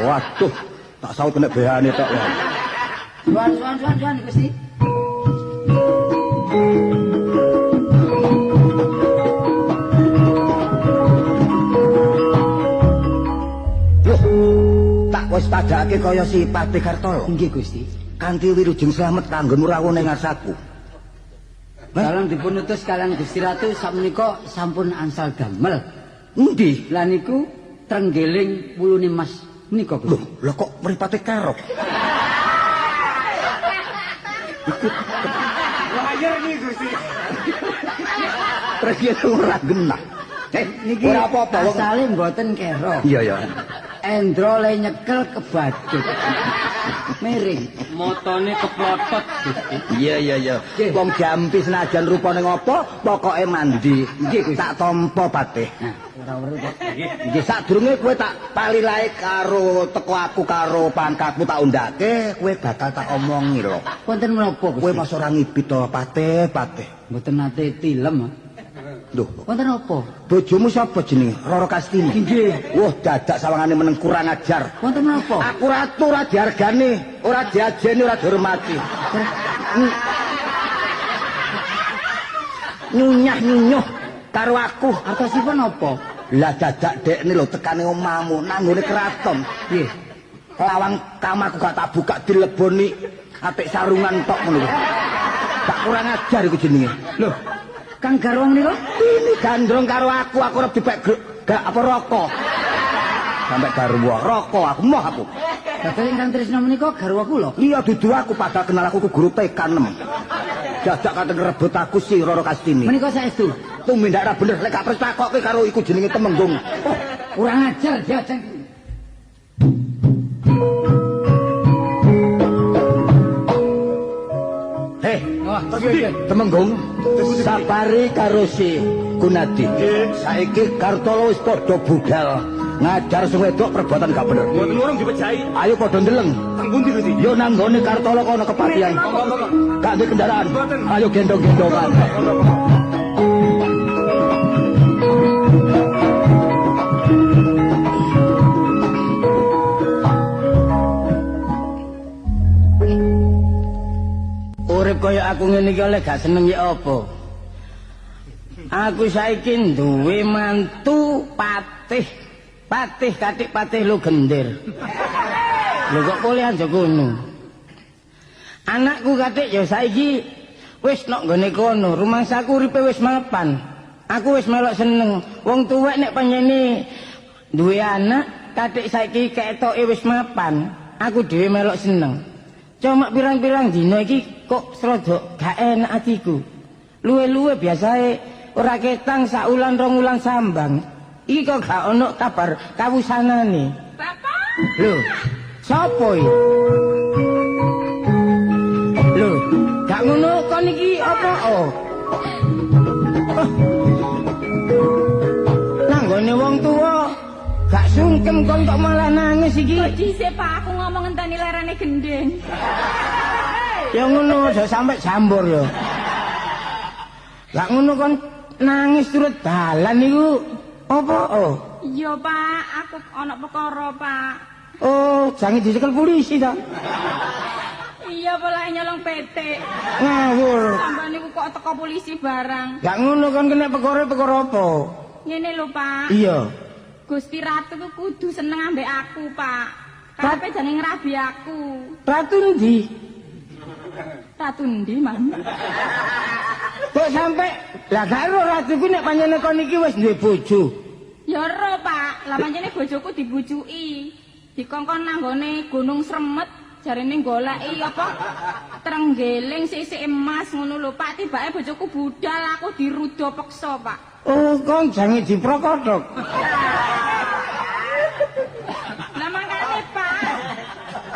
Speaker 2: waduh tak saut kena behane tok ya
Speaker 1: Suan Gusti.
Speaker 2: loh tak wis padake kaya si Patih Kartolo
Speaker 1: Nggih Gusti.
Speaker 2: kanthi wirujeng slamet kanggon rawuh ning ngarsaku
Speaker 1: Dalam dipun utus kalian Gusti Ratu sakmenika sampun angsal damel.
Speaker 2: endi
Speaker 1: Lah niku trenggeling wulune Mas menika Gusti.
Speaker 2: lho kok mripate kerok
Speaker 6: Layar nih Gusti.
Speaker 2: pergi ora genah
Speaker 1: Niki
Speaker 2: ora apa-apa wong
Speaker 1: asale mboten kero.
Speaker 2: iya
Speaker 1: Endro le nyekel kebadut. Miring.
Speaker 4: Motone keplotot.
Speaker 2: iya wong jampi senajan rupane ngopo pokoke mandi nggih tak tampa Patih
Speaker 1: Ora weruh kok.
Speaker 2: nggih sadurunge kowe tak palilae karo teko aku karo pangkatmu tak undake kowe bakal tak omongi lho
Speaker 1: Wonten menapa
Speaker 2: kowe
Speaker 1: Gusti?
Speaker 2: mas ora ngibit to Patih
Speaker 1: Mboten nate tilem.
Speaker 2: lho
Speaker 1: Wonten apa?
Speaker 2: bojomu sapa jenenge Roro Kastini
Speaker 1: Nggih.
Speaker 2: wah dadak sawangane meneng kurang ajar
Speaker 1: Wonten menapa?
Speaker 2: aku ratu ora dihargani ora diajeni ora dihormati nyunyah karo aku
Speaker 1: Artosipun apa?
Speaker 2: lah dadak dekne lho tekane omahmu nanggone keraton
Speaker 1: Nggih.
Speaker 2: lawang kamarku gak tak buka dileboni atik sarungan tok ngono gak kurang ajar iku jenenge
Speaker 1: Loh, Kang Garwang niku
Speaker 2: ini gandrong karo aku arep dipek gak apa rokok sampai garwa rokok aku moh aku
Speaker 1: dados ingkang tresna menika garwa kula.
Speaker 2: iya dudu aku padahal kenal aku ku guru TK 6 dadak kate ngrebut aku si Roro Kastini
Speaker 1: Menika saestu.
Speaker 2: tumindak ra bener lek gak perlu takokke karo iku jenenge Temenggung
Speaker 1: Oh, kurang ajar diajeng.
Speaker 2: Temenggung sabari karo si Gunadi saiki Kartolo wis padha budal ngajar sing wedok perbuatan gak bener
Speaker 6: Mboten urung dipejahi.
Speaker 2: ayo padha ndeleng
Speaker 6: Teng pundi Gusti?
Speaker 2: yo nang gone Kartolo kono kepatihan gak ndek kendaraan ayo gendong-gendongan
Speaker 3: Urip kaya aku ngene iki oleh gak seneng ya apa? Aku saiki duwe mantu Patih. Patih katik Patih lu gender. Lho kok boleh aja kono. Anakku katik ya saiki wis nok nggone kono, rumangsaku uripe wis mapan. Aku wis melok seneng. Wong tuwek nek panjene duwe anak katik saiki ketoke wis mapan. Aku dhewe melok seneng. Cuma pirang-pirang dina iki kok srodok gak enak atiku. Luwe-luwe biasae ora ketang sak ulan rong ulan sambang. Iki kok gak ono kabar kawusanane.
Speaker 7: Bapak,
Speaker 3: Lho, sapa iki? Lho, gak ngono kon iki apa oh? Nanggone wong tuwa gak sungkem kon kok malah nangis iki.
Speaker 7: kok dhisik Pak aku ngomong ngenteni lerene gendeng.
Speaker 3: Ya ngono aja sampe jambur ya. Lah ngono kon nangis turut dalan niku apa oh?
Speaker 7: Iya Pak, aku ana perkara Pak.
Speaker 3: Oh, jangan dicekel polisi ta.
Speaker 7: Iya pola nyolong PT.
Speaker 3: Ngawur.
Speaker 7: Sampai niku kok teko polisi barang.
Speaker 3: Gak ngono kan kena perkara apa?
Speaker 7: Ngene lho, Pak.
Speaker 3: Iya.
Speaker 7: Gusti Ratu ku kudu seneng ambek aku, Pak. Karepe jane ngrabi aku.
Speaker 3: Ratu ndi?
Speaker 7: Ratu ndi, Mang?
Speaker 3: Kok sampe lah gak ero ratu ku nek panjenengan kon iki wis duwe bojo.
Speaker 7: Ya ora, Pak. Lah pancene bojoku dibujuki. Dikongkon nanggone Gunung Sremet jarene goleki apa trenggeling sisik emas ngono lho, Pak. Tibake bojoku budal aku dirudo peksa, Pak.
Speaker 3: Oh, kon jange diprokotok.
Speaker 7: Lah mangkane, Pak.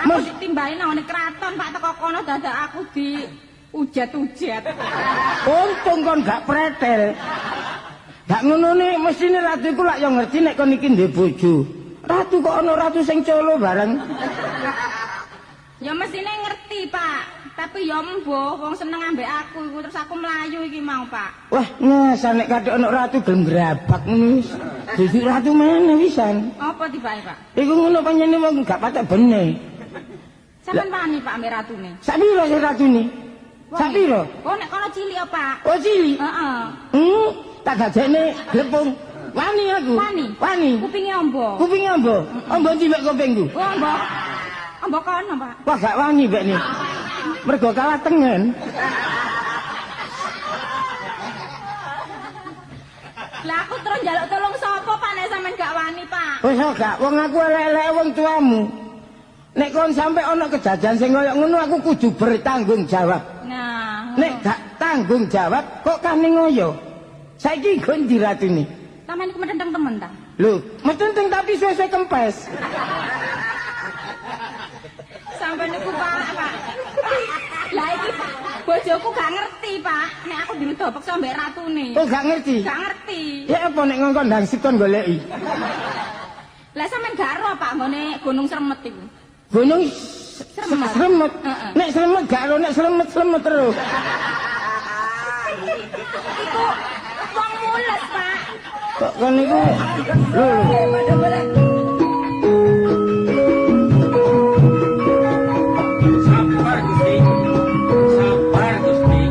Speaker 7: Aku ditimbali nang keraton, Pak, teko kono dadak aku di ujet-ujet.
Speaker 3: Untung kon gak pretel. Gak ngono nih, mestine ratu iku lak yo ngerti nek kon iki ndek bojo. Ratu kok ana ratu sing colo bareng.
Speaker 7: Ya mestine ngerti, Pak. Tapi ya mbuh wong seneng ambek aku iku terus aku mlayu iki mau, Pak.
Speaker 3: Wah, nyasa nek kadek ana ratu gelem grabak ngono wis. Dadi ratu meneh wisan.
Speaker 7: Apa tibake, Pak?
Speaker 3: Iku ngono pancene wong gak patek bener.
Speaker 7: Sampeyan wani, Pak, ambek ratune?
Speaker 3: Sak piro sing ratune? Sak piro?
Speaker 7: Oh, nek kono cilik ya, Pak.
Speaker 3: Oh, cilik.
Speaker 7: Heeh.
Speaker 3: Tak dadekne glepung. Wani aku.
Speaker 7: Wani.
Speaker 3: Wani.
Speaker 7: Kupinge ombo.
Speaker 3: Kupinge ambo. Ambo cilik kupingku.
Speaker 7: Oh, ombo. Ombo kono, Pak.
Speaker 3: Wah, gak wani mbek ni. Mergo kalah tengen.
Speaker 7: Lah aku terus njaluk tolong sapa, Pak, nek sampean gak wani, Pak?
Speaker 3: Wis gak, wong aku elek-elek wong tuamu. Nek kon sampe ana kejadian sing kaya ngono aku kudu bertanggung jawab.
Speaker 7: Nah,
Speaker 3: Nek gak tanggung jawab kok kane ngoyo. Saiki go ndi ratune?
Speaker 7: sampean iku medenteng temen ta?
Speaker 3: Lho, metenteng tapi suwe-suwe kempes.
Speaker 7: Sampean niku Pak. Lah iki Pak, bojoku gak ngerti, Pak. Nek aku dirudo peksa mbek ratune.
Speaker 3: Oh, gak ngerti.
Speaker 7: Gak ngerti.
Speaker 3: Ya apa nek ngongkon ndang sikon goleki?
Speaker 7: Lah sampean gak ero Pak nggone Gunung Sremet iku.
Speaker 3: Gunung
Speaker 7: Sremet.
Speaker 3: Sremet.
Speaker 7: Heeh.
Speaker 3: Nek sremet gak ero, nek sremet terus.
Speaker 7: Iku wong mules, Pak.
Speaker 3: Kok kon niku lho.
Speaker 2: Sabar Gusti. Sabar Gusti.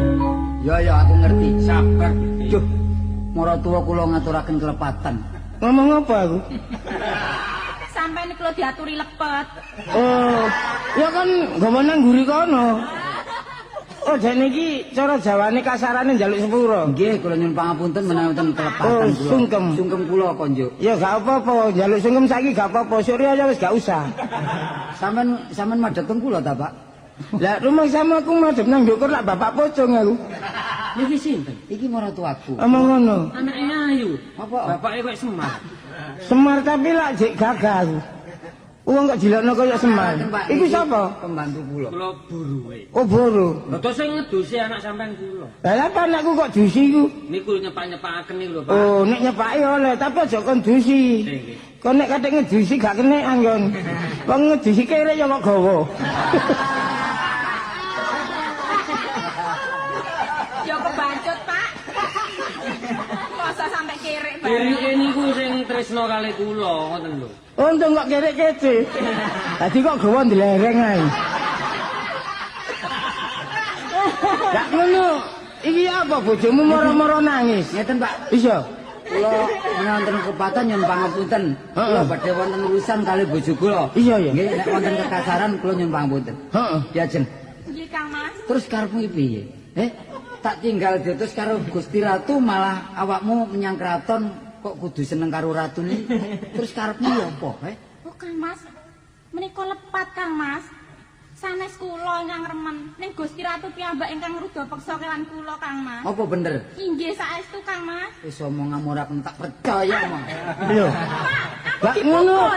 Speaker 1: Ya aku ngerti.
Speaker 2: Sabar Gusti.
Speaker 1: Duh, maratuwa kula ngaturaken kelepatan.
Speaker 3: Ngomong apa aku?
Speaker 7: Sampeyan niku lho diaturi lepet.
Speaker 3: Oh, ya kan nggawa nang nguri kono. Oh, jane iki cara Jawane kasarane njaluk sepuro.
Speaker 1: Nggih, kula nyuwun pangapunten menawi wonten kelepatan
Speaker 3: Oh,
Speaker 1: kula.
Speaker 3: sungkem.
Speaker 1: Sungkem kula konjuk.
Speaker 3: Ya gak apa-apa, njaluk sungkem saiki gak apa-apa. Surya ya wis gak usah.
Speaker 1: Sampeyan madhep teng kula ta, Pak?
Speaker 3: Lah rumah sama aku madhep nang ndukur lak bapak pocong aku.
Speaker 1: Niki sinten? Iki maratuwaku.
Speaker 3: Omong ngono.
Speaker 2: Anaknya ayu.
Speaker 1: Apa?
Speaker 2: Bapaknya kok Semar.
Speaker 3: Semar tapi lak jek gagal. Wong kok dilokno kaya Semar. Iku sapa?
Speaker 1: Pembantu kula.
Speaker 2: Kula buruwe.
Speaker 3: Oh, Boro.
Speaker 2: Lha terus sing ngedusi anak sampean kula.
Speaker 3: Lah apa anakku kok dusi iku?
Speaker 2: Niku nyepak-nyepakaken niku lho, Pak.
Speaker 3: Oh, nek nyepaki oleh, tapi aja kon dusi.
Speaker 2: Nggih.
Speaker 3: Kon nek katik ngedusi gak kene anggon. Wong ngedusi kere ya kok gawa.
Speaker 7: Ya kebancut, Pak. Masa sampai kerek bareng.
Speaker 2: Dirike niku sing tresno kali kula ngoten lho.
Speaker 3: Untung kok kerek kece. Dadi kok gawa ndelereng ae. Gak ngono. Iki apa bojomu moro-moro nangis?
Speaker 1: Ngeten, Pak.
Speaker 3: Iya.
Speaker 1: Kula wonten kepatan nyuwun pangapunten. Kula badhe wonten urusan kali bojo kula.
Speaker 3: Iya, iya.
Speaker 1: Nggih, nek wonten kekasaran kula nyuwun pangapunten.
Speaker 3: Heeh.
Speaker 1: Diajeng.
Speaker 7: Nggih, Kang Mas.
Speaker 1: Terus karepmu iki piye? Tak tinggal diutus karo Gusti Ratu malah awakmu menyang kraton kok kudu seneng karo ratune. Terus karepmu ya apa,
Speaker 7: Oh, Kang Mas. Menika lepat, Kang Mas. Sanes kula ingkang remen ning Gusti Ratu piyambak ingkang ruda peksa kelan kula, Kang Mas.
Speaker 1: Apa bener?
Speaker 7: Inggih saestu, Kang Mas.
Speaker 1: Wis omong ora tak percaya mong.
Speaker 3: Lho. Gak ngono.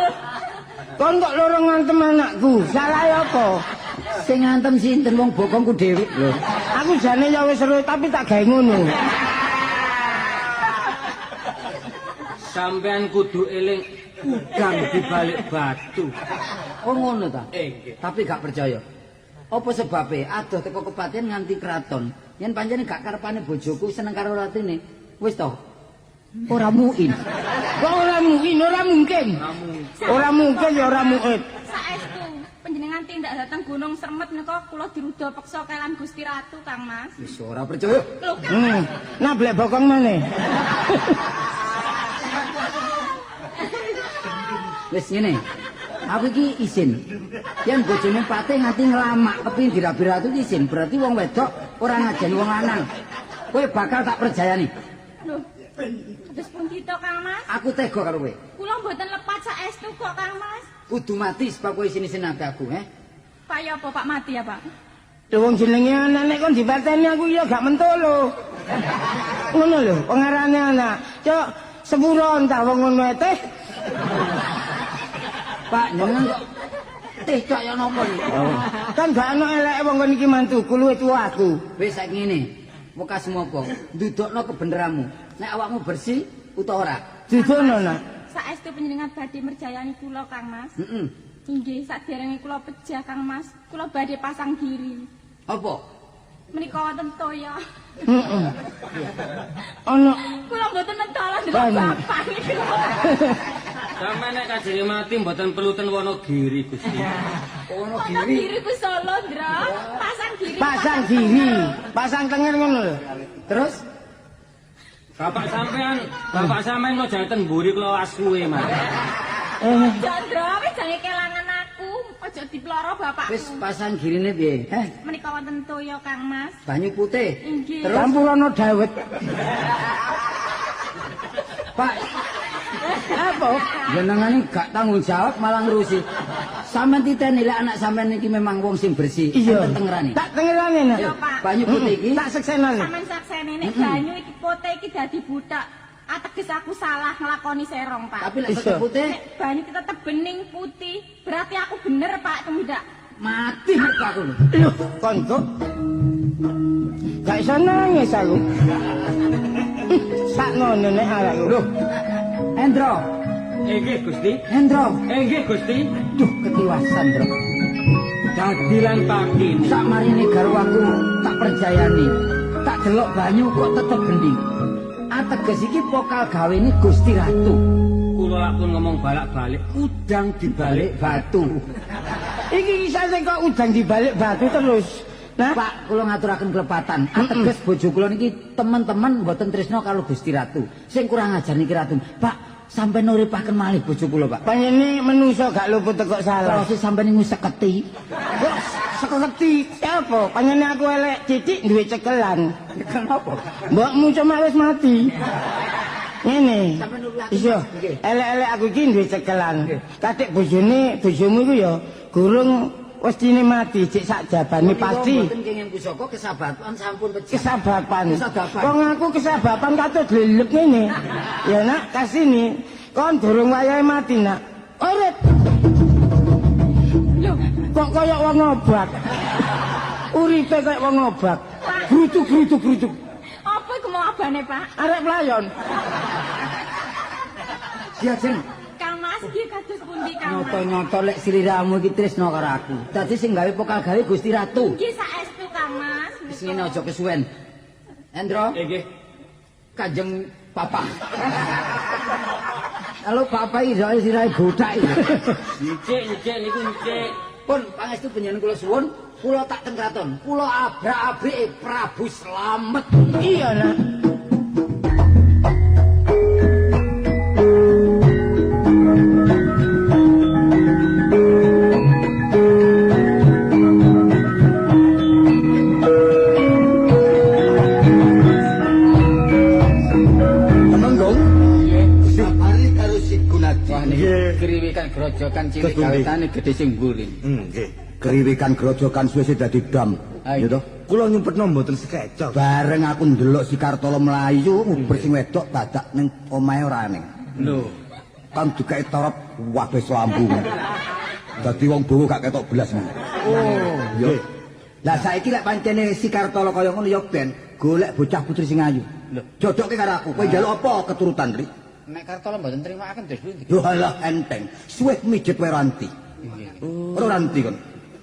Speaker 3: Kon kok loro ngantem anakku. Salahe apa?
Speaker 1: Sing ngantem sinten wong bokongku dhewe lho.
Speaker 3: Aku jane ya wis seru tapi tak gawe ngono.
Speaker 2: Sampean kudu eling udang di balik batu.
Speaker 1: Oh ngono ta?
Speaker 2: Nggih.
Speaker 1: Tapi gak percaya. Apa sebabe adoh teko kepatihan nganti kraton. Yen pancene gak karepane bojoku seneng karo ratine. Wis to. Ora mungkin.
Speaker 3: Kok ora mungkin, ora mungkin. Ora mungkin ya ora mungkin.
Speaker 7: Saestu panjenengan tindak dateng Gunung Sremet menika kula diruda peksa kelan Gusti Ratu Kang Mas.
Speaker 1: Wis ora percaya.
Speaker 7: Lho Kang.
Speaker 3: Nah blek bokong maneh.
Speaker 1: Wis ngene. Aku iki izin. Yen bojone patih nganti nglamak kepengin dirabi ratu iki izin. Berarti wong wedok ora ngajeni wong lanang. Kowe bakal tak percayani.
Speaker 7: Lho. Terus pun kita Kang Mas.
Speaker 1: Aku tega karo kowe.
Speaker 7: Kula mboten lepat saestu kok Kang Mas.
Speaker 1: Kudu mati sebab kowe isin-isin aku,
Speaker 7: Pak ya apa Pak mati ya Pak?
Speaker 3: Lho wong jenenge anak nek kon dipateni aku ya gak mentolo. Ngono lho, pengarane anak. Cok, sepuro entah wong ngono teh.
Speaker 1: Pak, jenengan kok teh cok ya napa iki?
Speaker 3: Kan gak ono eleke wong kon iki mantuku luwih tuwa aku.
Speaker 1: Wis saiki ngene. Wekas mopo, ndudukno kebeneranmu. Nek awakmu bersih utawa ora?
Speaker 3: Didono nak.
Speaker 7: Saestu panjenengan badhe merjayani kula Kang Mas.
Speaker 1: Heeh.
Speaker 7: Inggih saderenge kula pejah Kang Mas, kula badhe pasang diri.
Speaker 1: Apa?
Speaker 7: Menika wonten toya.
Speaker 3: Heeh. Ono
Speaker 7: Kula mboten mentala ndelok
Speaker 3: Banyak.
Speaker 7: bapak niki.
Speaker 2: Sampe nek kajenge mati mboten perlu ten Wonogiri Gusti.
Speaker 7: Wonten diri ku Solo, Ndra. Pasang diri.
Speaker 3: pasang diri, pasang tenger ngono lho.
Speaker 1: Terus
Speaker 2: Bapak sampean kok janten mburi kula asuwe, Mas.
Speaker 7: Jandra, wis jange kelangan aku. Aja diploro bapakku.
Speaker 1: wis pasang girine piye?
Speaker 7: Menika wonten toya Kang Mas.
Speaker 1: Banyu putih.
Speaker 7: Inggih.
Speaker 1: Terus
Speaker 3: Campurono dawet.
Speaker 1: Pak,
Speaker 3: Apa?
Speaker 1: jenengan ini gak tanggung jawab malah ngurusi. Sampeyan titeni lek anak sampeyan iki memang wong sing bersih.
Speaker 3: Iya.
Speaker 1: enten tengerane.
Speaker 3: Tak tengerane nak.
Speaker 7: Yo Pak.
Speaker 1: Banyu putih iki
Speaker 3: Tak seksenane.
Speaker 7: Sampeyan saksene nek banyu iki putih iki dadi budak. Ateges aku salah nglakoni serong, Pak.
Speaker 1: tapi lek
Speaker 3: Iso.
Speaker 1: tetep putih
Speaker 7: Nek banyu iki tetep bening putih, berarti aku bener, Pak, tumindak.
Speaker 1: mati mukaku.
Speaker 3: Lho, kon kok gak iso nangis aku. Sakno nek arek lho.
Speaker 1: Endro,
Speaker 2: Nggih Gusti.
Speaker 1: Endro.
Speaker 2: Nggih Gusti.
Speaker 1: Duh, ketiwasan, Bro.
Speaker 2: Dadi lan pagi.
Speaker 1: Sak marine garwaku tak percayani. Tak delok banyu kok tetep bening. Ateges iki pokal gawene Gusti Ratu.
Speaker 2: Kula lak pun ngomong balak-balik, udang dibalik
Speaker 1: Batu.
Speaker 3: Iki kisahnya kok udang dibalik batu terus. Nah,
Speaker 1: Pak, kula ngaturaken kelepatan. Ateges bojo kula niki teman-teman mboten tresno karo Gusti Ratu. Sing kurang ajar niki Ratu. Pak, sampai nuripaken malih bojo kula, Pak.
Speaker 3: panjenengan menungso gak luput kok salah.
Speaker 1: Terus sampai niku seketi.
Speaker 3: Kok seketi apa? Panjenengan aku elek titik duwe cekelan.
Speaker 1: Kenapa?
Speaker 3: Mbokmu cuma wis mati. Ngene.
Speaker 1: Sampai nuripaken.
Speaker 3: Iso.
Speaker 1: Nggih.
Speaker 3: Elek-elek aku iki duwe cekelan. Kadek bojomu iku ya gurung westine mati cek sak jabane pasti.
Speaker 1: Mboten kenging pusaka kesababan sampun pecah.
Speaker 3: Kesababan.
Speaker 1: Kesababan.
Speaker 3: Wong aku kesababan katut lelep ngene. Ya nak, kasini. Kon durung wayahe mati, Nak. Urip.
Speaker 7: Lho,
Speaker 3: Kok kaya wong obat. Uripe kaya wong obat. Grutuk.
Speaker 7: apa iku mau abane, Pak?
Speaker 3: Arek pelayon.
Speaker 1: Diajeng.
Speaker 7: Kang Mas iki kados pundi, Kang Mas?
Speaker 1: Nyoto-nyoto lek sliramu iki tresno karo aku. Dadi sing gawe pokal gawe Gusti Ratu.
Speaker 7: Nggih saestu, Kang Mas.
Speaker 1: Wis ngene aja kesuwen. Endro,
Speaker 2: Nggih.
Speaker 1: Kanjeng Papa. Halo Papa iki sirahe bodak iki.
Speaker 2: Ncik niku ncik.
Speaker 1: Pun pangestu panjenengan kula suwun, kula tak teng kraton. Kula abrak-abrike Prabu Slamet.
Speaker 3: Iya, Nak.
Speaker 5: Temenggung. Sabari karo si Gunadi.
Speaker 4: Wah niki kriwikan grojokan cilik kawitane gedhe sing mburi.
Speaker 5: Nggih. Kriwikan grojokan suwe dadi dam.
Speaker 4: Ayo.
Speaker 5: Ya toh?
Speaker 6: Kula nyumpetno mboten sekecok.
Speaker 5: Bareng aku ndelok si Kartolo mlayu nguber sing wedok dadak ning omahe ora ning.
Speaker 4: Lho,
Speaker 5: Kan dikae torop wabe selambung. Dadi wong bowo gak ketok belas.
Speaker 1: Oh,
Speaker 5: Yo.
Speaker 1: lah saiki lek pancene si Kartolo kaya ngono ya ben golek bocah putri sing ayu.
Speaker 4: Lho.
Speaker 1: Jodoke karo aku. Kowe njaluk apa keturutan, Ri?
Speaker 4: nek Kartolo mboten trimakaken terus pundi?
Speaker 5: Yo halah enteng. Suwe mijet wae ranti. Ora ranti kon.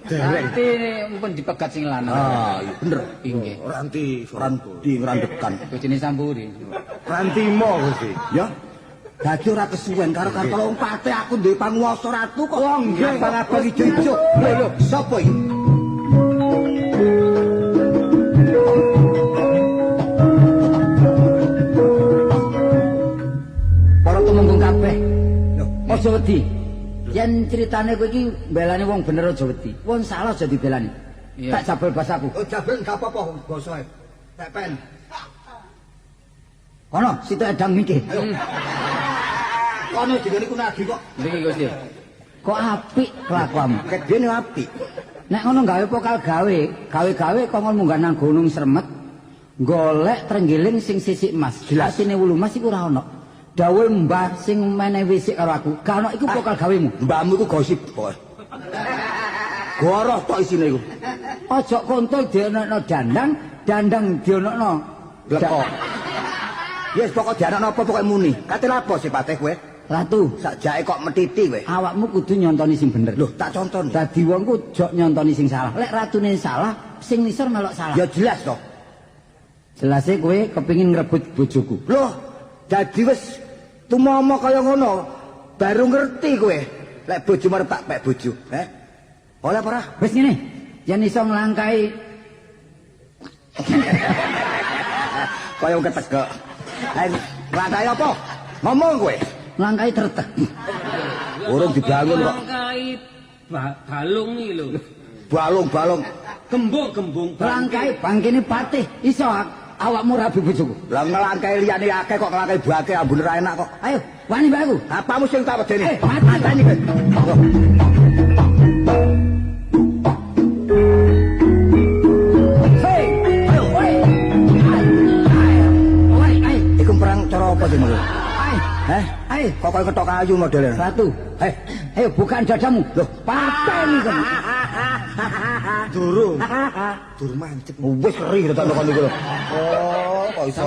Speaker 4: Berarti mumpun dipegat sing lanang.
Speaker 5: Ah, iya bener.
Speaker 4: Inggih.
Speaker 6: Ranti
Speaker 5: Ranti ngrandekan.
Speaker 4: Bojone Samburi.
Speaker 6: Rantimo Gusti.
Speaker 5: Ya. Dadi ora kesuwen karo wong pate aku duwe panguwasa ratu kok. Wong nggih abang ijo-ijo. Lho, sapa iki?
Speaker 1: Para tumenggung kabeh. Aja wedi. Yen critane kowe iki mbelani wong bener aja wedi. Wong salah aja dibelani. Tak jabel basaku.
Speaker 5: Oh, jabel gak apa-apa basae. Tak pen.
Speaker 1: Kono, situ edang mikir.
Speaker 5: Kono digone ku nagi kok.
Speaker 4: Niki Gusti.
Speaker 1: Kok apik kelakuanmu.
Speaker 5: Kedene apik.
Speaker 1: Nek ngono gawe pokal gawe kongkon munggah nang gunung Sremet, golek trenggiling sing sisik emas. Jelasine wulu emas iku ora ono. Dawuh mbah sing menehi wisik karo aku, gak ono iku pokal gawemu.
Speaker 5: Mbahmu iku gosip kok. Goroh tok isine iku.
Speaker 1: Aja kontol dionokno dandang dionokno
Speaker 5: Lekok. Yes, pokok dianakno apa pokoke muni. Kate lapo sipate kowe?
Speaker 1: Ratu,
Speaker 5: Sakjake kok metiti kowe.
Speaker 1: awakmu kudu nyontoni sing bener.
Speaker 5: Loh, tak contoni.
Speaker 1: Dadi wong ku jok nyontoni sing salah. Lek ratune salah, sing nisor melok salah.
Speaker 5: Ya jelas toh.
Speaker 1: Jelase kowe kepengin ngrebut bojoku.
Speaker 5: Loh, dadi wis tumomo kaya ngono. Baru ngerti kowe. Lek bojomu arep tak pek bojo, Oleh apa ora?
Speaker 1: Wis ngene, yen iso nglangkai
Speaker 5: Kaya wong ketegak. Langkai apa? Ngomong kowe.
Speaker 1: nglangkai tretek.
Speaker 5: Urung dibangun kok.
Speaker 2: Langkai balung iki lho.
Speaker 5: Balung-balung.
Speaker 2: Gembung.
Speaker 1: Nglangkai bangkene patih iso awakmu rabi bojoku.
Speaker 5: Lah ngelangkai liyane akeh kok ngelangkai bake ambune ra enak kok.
Speaker 1: Ayo, wani bae aku.
Speaker 5: Apamu sing tak wedeni?
Speaker 1: Matani kowe. Hei, ayo, woi. Ayo.
Speaker 5: Iku perang cara apa sih menurut?
Speaker 1: Ayo.
Speaker 5: Kok kaya ketok kayu modelnya?
Speaker 1: Ratu, ayo bukan dadamu. Loh, pateni kan.
Speaker 5: Durung. Durung mancep. Wis keri tetok kon niku lho. Oh, kok iso.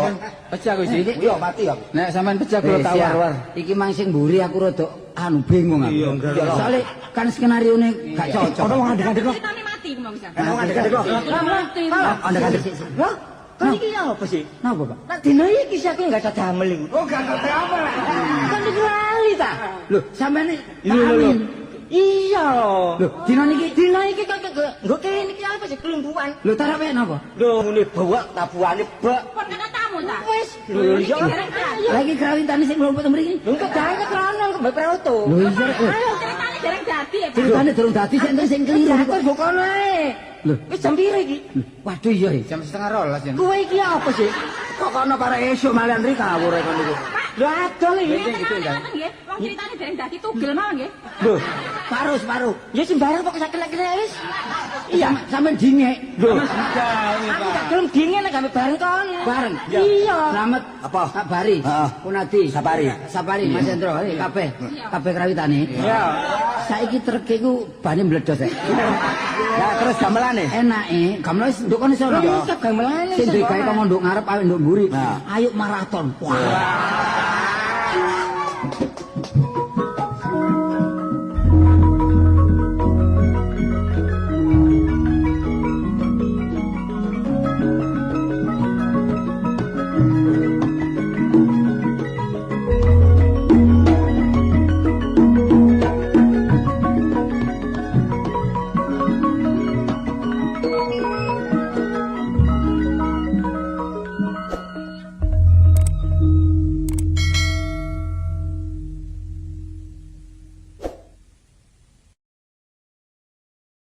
Speaker 4: Pecah Gusti.
Speaker 5: Iya, mati aku.
Speaker 4: Nek sampean pecah kula tak war-war.
Speaker 1: Iki mang sing mburi aku rada bingung aku. Soale kan skenarione gak cocok.
Speaker 5: Ono wong adek-adek kok.
Speaker 7: Ceritane mati ngono bisa.
Speaker 5: Ono wong adek-adek kok.
Speaker 7: Mati.
Speaker 5: Adek-adek.
Speaker 6: Lah, kan iki apa sih?
Speaker 1: Napa, Pak?
Speaker 6: Nak dina iki aku enggak ada damel iku.
Speaker 5: Oh, gak ngerti apa.
Speaker 6: Kan iki lali ta.
Speaker 1: Loh, sampean
Speaker 6: Lho. Iya.
Speaker 1: Loh, dina niki
Speaker 6: Dina iki kok nggo kene iki apa sih kelumpuan.
Speaker 1: lho tarawe napa?
Speaker 6: Lho ngene bawa tabuhane bak.
Speaker 7: Pon kena tamu ta?
Speaker 6: Wis. Lho iya.
Speaker 1: Lagi krawintane sing mlumpuk mriki.
Speaker 6: Lho kok jangan kerono kok mbek proto.
Speaker 1: Lho iya kok.
Speaker 7: Ceritane dereng dadi ya, Pak.
Speaker 1: Ceritane durung dadi sing keliru
Speaker 6: Kok
Speaker 1: kok.
Speaker 6: mbok kono ae.
Speaker 1: Lho,
Speaker 6: Wis jam piro iki?
Speaker 1: waduh iya.
Speaker 4: Jam 11:30 jen.
Speaker 6: Kowe iki apa sih?
Speaker 5: Kok kono para esuk malian ri kawur kon niku.
Speaker 6: Lho adol iki.
Speaker 7: Ngoten nggih. Wong ceritane dereng dadi tugel mawon nggih.
Speaker 6: Lho,
Speaker 1: Separuh.
Speaker 6: ya sembarang kok sakit-sakit wis.
Speaker 1: Iya, sampean dingek.
Speaker 6: Lho, aku gak gelem dingin nek gawe bareng kon.
Speaker 1: Bareng.
Speaker 6: Iya.
Speaker 1: Slamet
Speaker 5: Apa?
Speaker 1: Kak Bari.
Speaker 5: Heeh.
Speaker 1: Punadi.
Speaker 5: Sapari.
Speaker 1: Mas Hendro, kabeh. Kabeh krawitane.
Speaker 6: Iya.
Speaker 1: Saiki trek iku bane mbledos rek.
Speaker 5: Ya terus gamelane.
Speaker 1: Enake, gamelan wis nduk kono sono.
Speaker 6: Iya, gamelane
Speaker 1: Sing duwe gawe kono nduk ngarep awake nduk mburi.
Speaker 5: Nah.
Speaker 1: Ayo maraton. Wah.